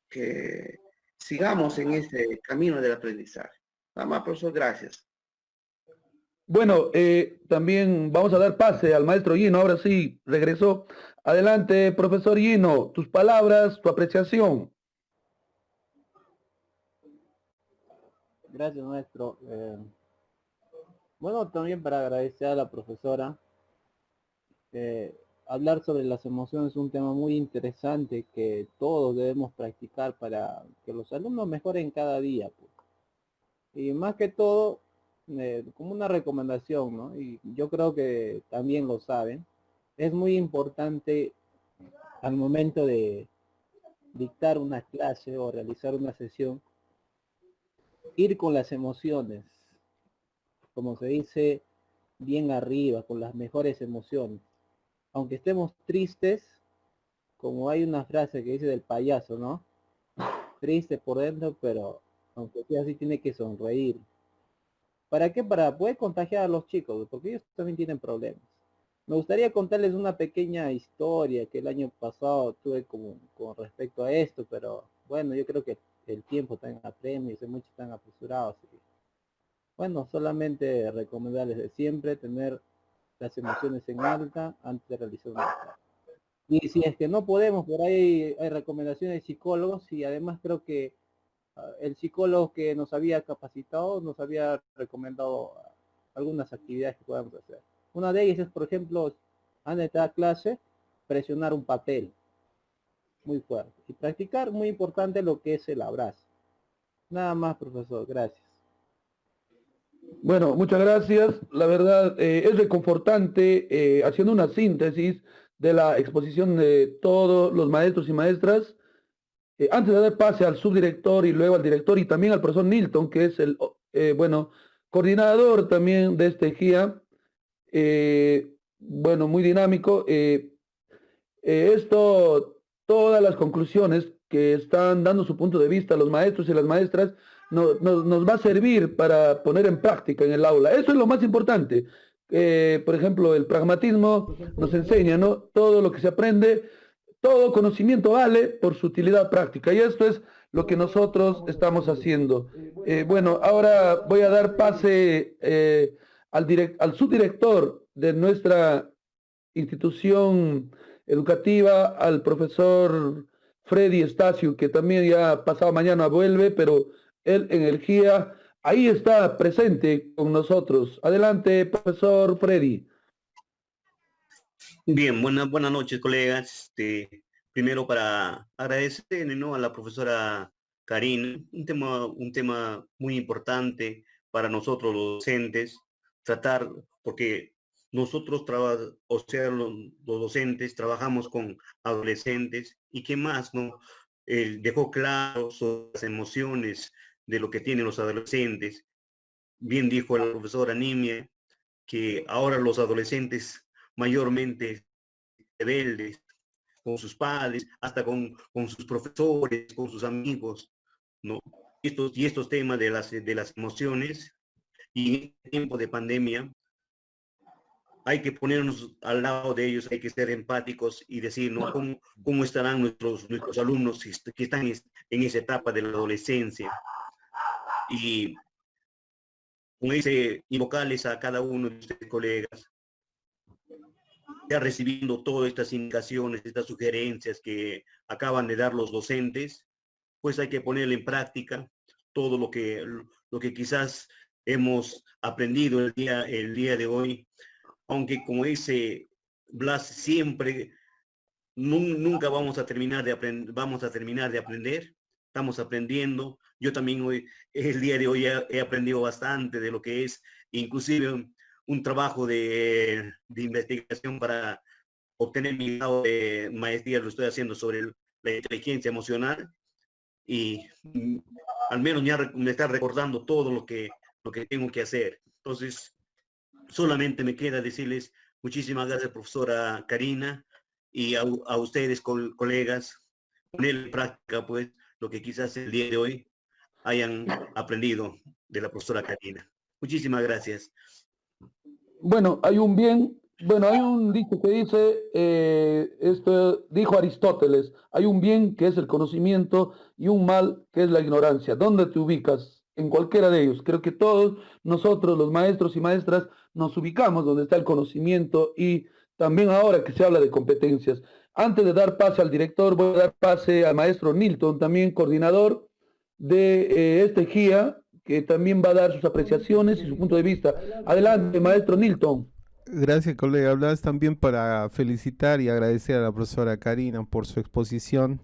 que sigamos en este camino del aprendizaje. Nada más, profesor, gracias. Bueno, también vamos a dar pase al maestro Gino, ahora sí, regresó. Adelante, profesor Gino, tus palabras, tu apreciación. Gracias, maestro. Bueno, también para agradecer a la profesora. Hablar sobre las emociones es un tema muy interesante que todos debemos practicar para que los alumnos mejoren cada día, pues. Y más que todo, como una recomendación, ¿no? Y yo creo que también lo saben, es muy importante al momento de dictar una clase o realizar una sesión, ir con las emociones, como se dice, bien arriba, con las mejores emociones. Aunque estemos tristes, como hay una frase que dice del payaso, ¿no? Triste por dentro, pero aunque sea así, tiene que sonreír. ¿Para qué? Para poder contagiar a los chicos, porque ellos también tienen problemas. Me gustaría contarles una pequeña historia que el año pasado tuve con respecto a esto, pero bueno, yo creo que el tiempo también apremia y muchos están apresurados. Así que, bueno, solamente recomendarles de siempre tener las emociones en alta antes de realizar una clase. Y si es que no podemos, por ahí hay recomendaciones de psicólogos y además creo que el psicólogo que nos había capacitado nos había recomendado algunas actividades que podamos hacer. Una de ellas es, por ejemplo, antes de cada clase, presionar un papel muy fuerte y practicar, muy importante, lo que es el abrazo. Nada más, profesor, gracias. Bueno, muchas gracias. La verdad, es reconfortante, haciendo una síntesis de la exposición de todos los maestros y maestras. Antes de dar pase al subdirector y luego al director y también al profesor Nilton, que es el, bueno, coordinador también de este GIA, bueno, muy dinámico. Todas las conclusiones que están dando su punto de vista los maestros y las maestras, nos va a servir para poner en práctica en el aula. Eso es lo más importante. Por ejemplo, el pragmatismo nos enseña, ¿no? Todo lo que se aprende, todo conocimiento vale por su utilidad práctica. Y esto es lo que nosotros estamos haciendo. Bueno, ahora voy a dar pase al subdirector de nuestra institución educativa, al profesor Freddy Estacio, que también ya pasado mañana vuelve, pero él en el GIA, ahí está presente con nosotros. Adelante, profesor Freddy. Bien, buenas noches, colegas. Primero para agradecer, ¿no?, a la profesora Karina, un tema muy importante para nosotros los docentes, tratar, porque nosotros, o sea, los docentes, trabajamos con adolescentes y qué más, ¿no? Dejó claro sobre las emociones de lo que tienen los adolescentes. Bien dijo la profesora Nimia que ahora los adolescentes mayormente rebeldes con sus padres, hasta con sus profesores, con sus amigos, ¿no? Y estos temas de las emociones, y en este tiempo de pandemia, hay que ponernos al lado de ellos, hay que ser empáticos y decir, ¿no?, cómo estarán nuestros alumnos que están en esa etapa de la adolescencia. Y como dice, invocarles a cada uno de ustedes, colegas, ya recibiendo todas estas indicaciones, estas sugerencias que acaban de dar los docentes, pues hay que ponerle en práctica todo lo que quizás hemos aprendido el día de hoy, aunque como dice Blas, siempre, nunca vamos a terminar de aprender, estamos aprendiendo. Yo también hoy, el día de hoy he aprendido bastante de lo que es, inclusive un trabajo de investigación para obtener mi grado de maestría, lo estoy haciendo sobre la inteligencia emocional, y al menos me está recordando todo lo que tengo que hacer. Entonces, solamente me queda decirles muchísimas gracias, profesora Karina, y a ustedes, colegas, poner en práctica pues lo que quizás el día de hoy hayan aprendido de la profesora Karina. Muchísimas gracias. Bueno, hay un bien Bueno, hay un dicho que dice, esto dijo Aristóteles, hay un bien que es el conocimiento y un mal que es la ignorancia. ¿Dónde te ubicas? En cualquiera de ellos. Creo que todos nosotros, los maestros y maestras, nos ubicamos donde está el conocimiento y también ahora que se habla de competencias. Antes de dar pase al director, voy a dar pase al maestro Nilton, también coordinador de este GIA, que también va a dar sus apreciaciones y su punto de vista. Adelante, maestro Nilton. Gracias, colega. Hablas también para felicitar y agradecer a la profesora Karina por su exposición.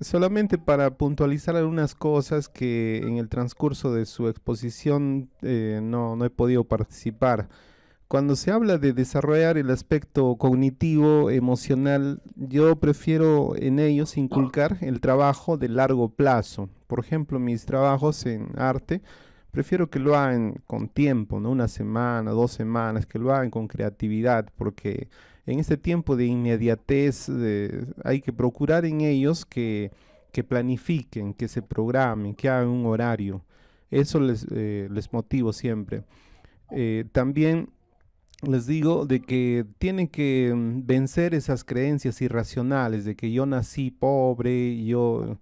Solamente para puntualizar algunas cosas que en el transcurso de su exposición no he podido participar. Cuando se habla de desarrollar el aspecto cognitivo, emocional, yo prefiero en ellos inculcar el trabajo de largo plazo. Por ejemplo, mis trabajos en arte, prefiero que lo hagan con tiempo, ¿no? Una semana, 2 semanas, que lo hagan con creatividad, porque en este tiempo de inmediatez hay que procurar en ellos que planifiquen, que se programen, que hagan un horario. Eso les motivo siempre. También les digo de que tienen que vencer esas creencias irracionales de que yo nací pobre, yo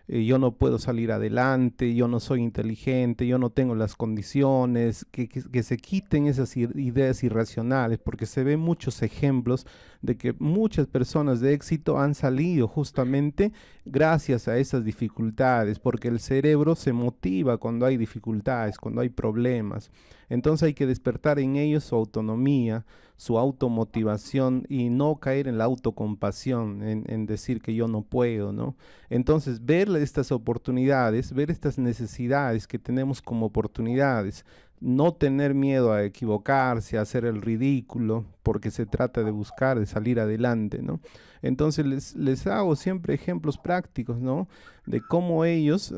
no puedo salir adelante, yo no soy inteligente, yo no tengo las condiciones, que se quiten esas ideas irracionales, porque se ven muchos ejemplos de que muchas personas de éxito han salido justamente gracias a esas dificultades, porque el cerebro se motiva cuando hay dificultades, cuando hay problemas. Entonces hay que despertar en ellos su autonomía, su automotivación y no caer en la autocompasión, en decir que yo no puedo, ¿no? Entonces ver estas oportunidades, ver estas necesidades que tenemos como oportunidades, no tener miedo a equivocarse, a hacer el ridículo, porque se trata de buscar, de salir adelante, ¿no? Entonces les hago siempre ejemplos prácticos, ¿no? De cómo ellos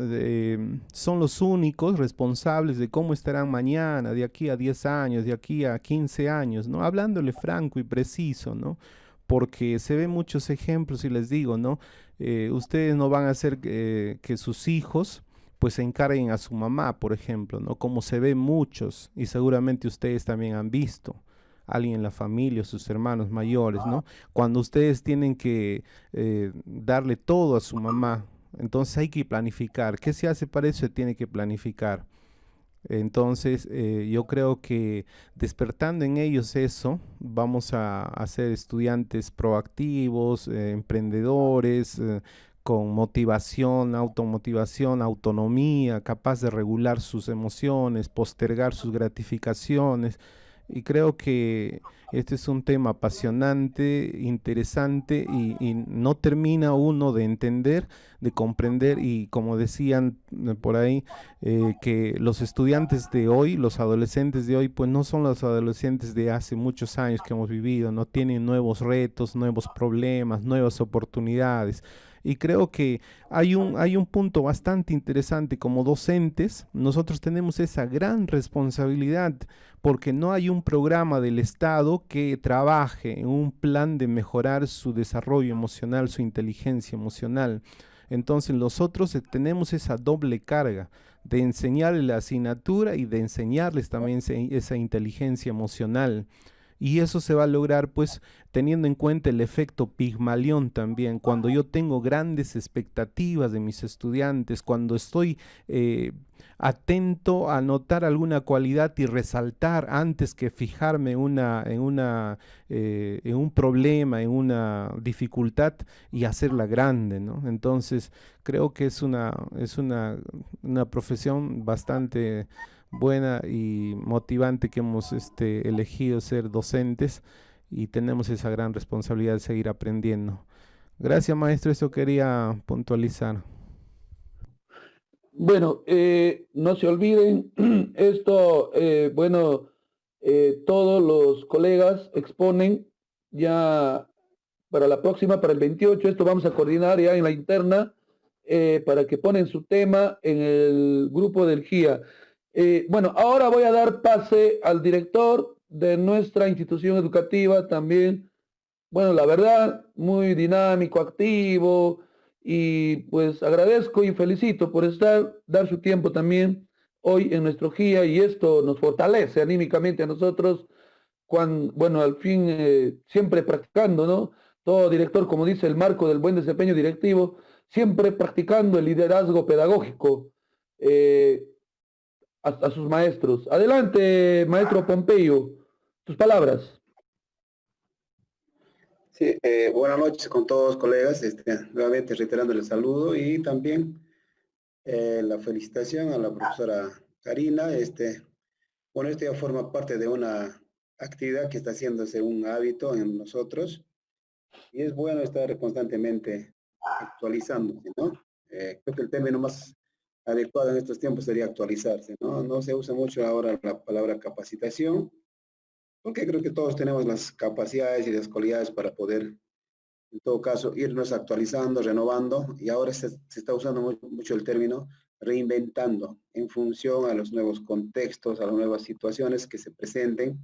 son los únicos responsables de cómo estarán mañana, de aquí a 10 años, de aquí a 15 años, ¿no? Hablándole franco y preciso, ¿no? Porque se ven muchos ejemplos y les digo, ¿no? Ustedes no van a hacer que sus hijos pues se encarguen a su mamá, por ejemplo, ¿no? Como se ven muchos, y seguramente ustedes también han visto, alguien en la familia, sus hermanos mayores, ¿no? Cuando ustedes tienen que darle todo a su mamá, entonces hay que planificar. ¿Qué se hace para eso? Se tiene que planificar. Entonces, yo creo que despertando en ellos eso, vamos a ser estudiantes proactivos, emprendedores, con motivación, automotivación, autonomía, capaz de regular sus emociones, postergar sus gratificaciones. Y creo que este es un tema apasionante, interesante y no termina uno de entender, de comprender y como decían por ahí, que los estudiantes de hoy, los adolescentes de hoy, pues no son los adolescentes de hace muchos años que hemos vivido, no tienen nuevos retos, nuevos problemas, nuevas oportunidades. Y creo que hay un punto bastante interesante como docentes, nosotros tenemos esa gran responsabilidad porque no hay un programa del Estado que trabaje en un plan de mejorar su desarrollo emocional, su inteligencia emocional. Entonces nosotros tenemos esa doble carga de enseñarles la asignatura y de enseñarles también esa inteligencia emocional. Y eso se va a lograr pues teniendo en cuenta el efecto Pigmalión también, cuando yo tengo grandes expectativas de mis estudiantes, cuando estoy atento a notar alguna cualidad y resaltar antes que fijarme en un problema, en una dificultad y hacerla grande, ¿no? Entonces creo que es una profesión bastante buena y motivante que hemos elegido ser docentes y tenemos esa gran responsabilidad de seguir aprendiendo. Gracias, maestro, eso quería puntualizar. Bueno, no se olviden, esto, todos los colegas exponen ya para la próxima, para el 28, esto vamos a coordinar ya en la interna, para que ponen su tema en el grupo del GIA. Bueno, ahora voy a dar pase al director de nuestra institución educativa también. Bueno, la verdad, muy dinámico, activo, y pues agradezco y felicito por dar su tiempo también hoy en nuestro GIA, y esto nos fortalece anímicamente a nosotros bueno, al fin, siempre practicando, ¿no? Todo director, como dice el marco del buen desempeño directivo, siempre practicando el liderazgo pedagógico eh, a sus maestros. Adelante, maestro Pompeyo, tus palabras. Sí, buenas noches con todos colegas, nuevamente reiterando el saludo y también la felicitación a la profesora Karina. Bueno, esto ya forma parte de una actividad que está haciéndose un hábito en nosotros y es bueno estar constantemente actualizándose, ¿no? Creo que el término más adecuado en estos tiempos sería actualizarse, ¿no? No se usa mucho ahora la palabra capacitación, porque creo que todos tenemos las capacidades y las cualidades para poder, en todo caso, irnos actualizando, renovando, y ahora se está usando mucho el término reinventando en función a los nuevos contextos, a las nuevas situaciones que se presenten.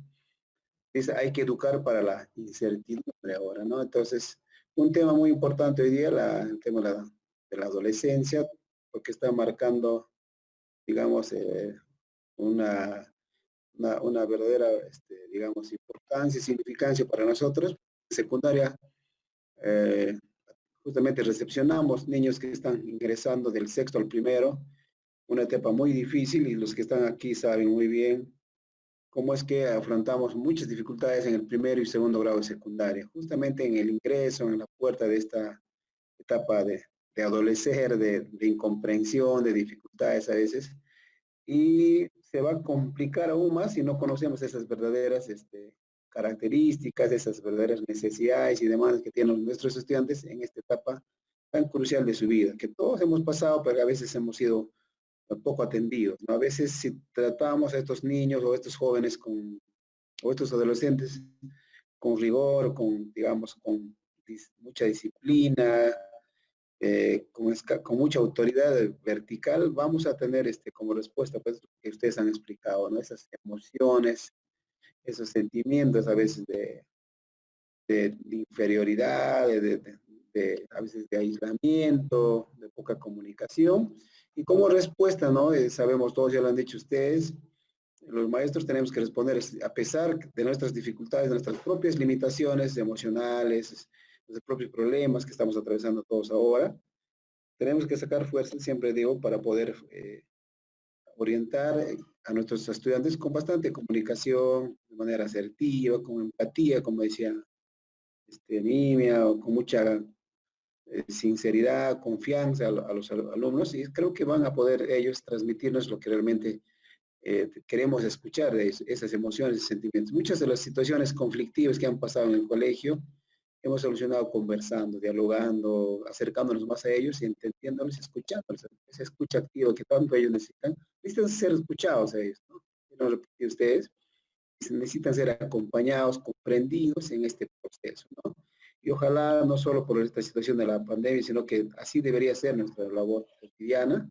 Dice, hay que educar para la incertidumbre ahora, ¿no? Entonces, un tema muy importante hoy día, el tema de la adolescencia, porque está marcando, digamos, una verdadera, digamos, importancia y significancia para nosotros. Secundaria, eh, justamente recepcionamos niños que están ingresando del sexto al primero, una etapa muy difícil y los que están aquí saben muy bien cómo es que afrontamos muchas dificultades en el primero y segundo grado de secundaria, justamente en el ingreso, en la puerta de esta etapa de adolecer, de incomprensión, de dificultades a veces, y se va a complicar aún más si no conocemos esas verdaderas características, esas verdaderas necesidades y demandas que tienen nuestros estudiantes en esta etapa tan crucial de su vida, que todos hemos pasado, pero a veces hemos sido poco atendidos, ¿no? A veces si tratamos a estos niños o estos jóvenes o estos adolescentes con rigor, digamos, con mucha disciplina, con mucha autoridad vertical, vamos a tener como respuesta, pues, que ustedes han explicado, ¿no? Esas emociones, esos sentimientos a veces de inferioridad, a veces de aislamiento, de poca comunicación. Y como respuesta, ¿no? Sabemos todos, ya lo han dicho ustedes, los maestros tenemos que responder a pesar de nuestras dificultades, de nuestras propias limitaciones emocionales, los propios problemas que estamos atravesando todos ahora. Tenemos que sacar fuerza, siempre digo, para poder orientar a nuestros estudiantes con bastante comunicación, de manera asertiva, con empatía, como decía Nimia, o con mucha sinceridad, confianza a los alumnos, y creo que van a poder ellos transmitirnos lo que realmente queremos escuchar, de esas emociones y sentimientos. Muchas de las situaciones conflictivas que han pasado en el colegio, hemos solucionado conversando, dialogando, acercándonos más a ellos y entendiéndolos y escuchándolos. Esa escucha activa que tanto ellos necesitan ser escuchados a ellos, ¿no? Quiero repetir ustedes, necesitan ser acompañados, comprendidos en este proceso, ¿no? Y ojalá no solo por esta situación de la pandemia, sino que así debería ser nuestra labor cotidiana,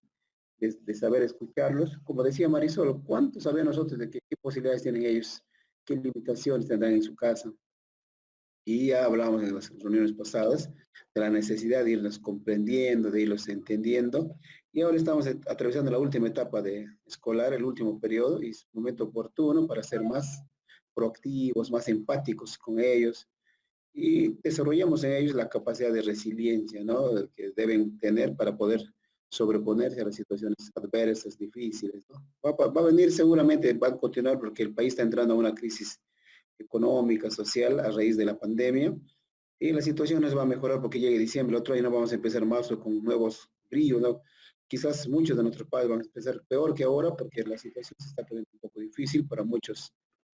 de saber escucharlos. Como decía Marisol, ¿cuánto sabemos nosotros de qué posibilidades tienen ellos, qué limitaciones tendrán en su casa? Y ya hablábamos en las reuniones pasadas de la necesidad de irlos comprendiendo, de irlos entendiendo. Y ahora estamos atravesando la última etapa escolar, el último periodo, y es un momento oportuno para ser más proactivos, más empáticos con ellos. Y desarrollamos en ellos la capacidad de resiliencia, ¿no? Que deben tener para poder sobreponerse a las situaciones adversas, difíciles, ¿no? Va a venir seguramente, va a continuar porque el país está entrando a una crisis económica, social, a raíz de la pandemia, y la situación no se va a mejorar porque llegue diciembre, el otro año no vamos a empezar marzo con nuevos bríos, ¿no? Quizás muchos de nuestros padres van a empezar peor que ahora porque la situación se está poniendo un poco difícil para muchos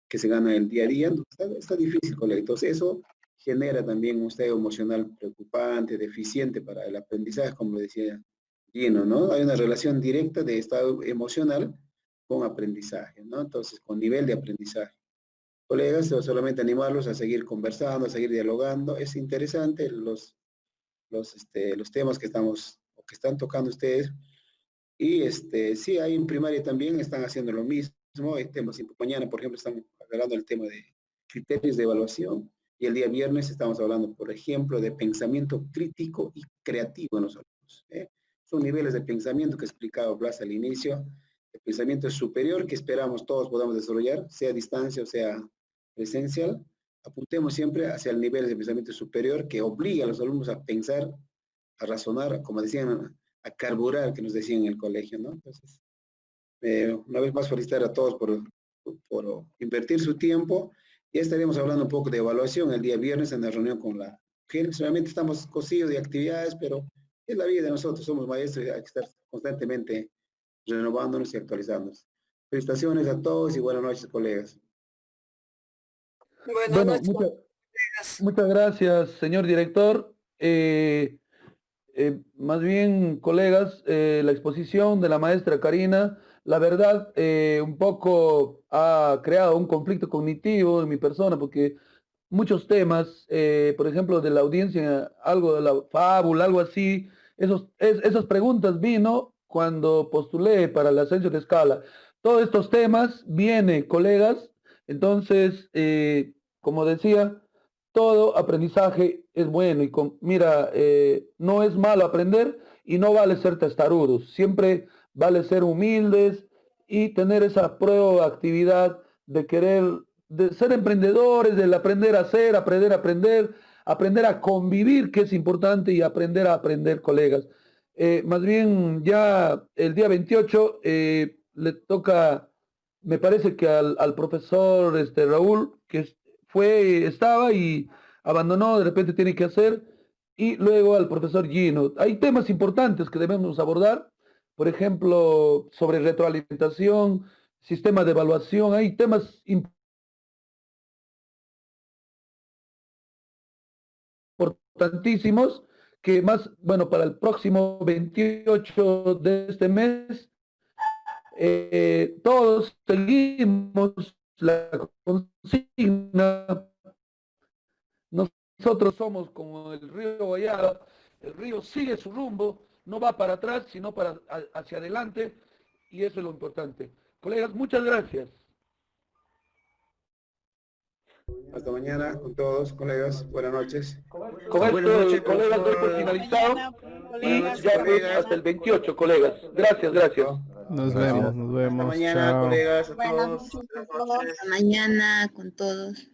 que se ganan el día a día, está difícil, colega. Entonces eso genera también un estado emocional preocupante, deficiente para el aprendizaje, como decía Gino, ¿no? Hay una relación directa de estado emocional con aprendizaje, ¿no? Entonces, con nivel de aprendizaje. Colegas, solamente animarlos a seguir conversando, a seguir dialogando. Es interesante los temas que estamos, o que están tocando ustedes. Y sí, ahí en primaria también están haciendo lo mismo. Hay temas, mañana, por ejemplo, están hablando del tema de criterios de evaluación. Y el día viernes estamos hablando, por ejemplo, de pensamiento crítico y creativo en los alumnos. Son niveles de pensamiento que explicaba Blas al inicio. El pensamiento superior que esperamos todos podamos desarrollar, sea a distancia o sea presencial, apuntemos siempre hacia el nivel de pensamiento superior que obliga a los alumnos a pensar, a razonar, como decían, a carburar, que nos decían en el colegio, ¿no? Entonces, una vez más felicitar a todos por invertir su tiempo. Ya estaremos hablando un poco de evaluación el día viernes en la reunión con la mujer. Solamente estamos cosidos de actividades, pero es la vida de nosotros, somos maestros y hay que estar constantemente renovándonos y actualizándonos. Felicitaciones a todos y buenas noches, colegas. Buenas noches. Muchas gracias, señor director. Más bien, colegas, la exposición de la maestra Karina, la verdad, un poco ha creado un conflicto cognitivo en mi persona, porque muchos temas, por ejemplo, de la audiencia, algo de la fábula, algo así, esas preguntas vino cuando postulé para el ascenso de escala. Todos estos temas viene, colegas, entonces, como decía, todo aprendizaje es bueno y mira, no es malo aprender y no vale ser testarudos, siempre vale ser humildes y tener esa proactividad de querer, de ser emprendedores, del aprender a hacer, aprender a aprender, aprender a convivir, que es importante, y aprender a aprender, colegas. Más bien ya el día 28 le toca, me parece que al profesor Raúl, que estaba y abandonó, de repente tiene que hacer, y luego al profesor Gino. Hay temas importantes que debemos abordar, por ejemplo, sobre retroalimentación, sistema de evaluación, hay temas importantísimos que más, bueno, para el próximo 28 de este mes, todos seguimos la consigna. Nosotros somos como el río Guayaba, el río sigue su rumbo, no va para atrás, sino hacia adelante, y eso es lo importante. Colegas, muchas gracias. Hasta mañana con todos, colegas. Buenas noches. Con esto, colegas, doy por finalizado y ya pues, hasta el 28, colegas. Gracias, gracias. Nos vemos. Hasta mañana, Chao. colegas. A Buenas todos. noches a todos. Hasta mañana con todos.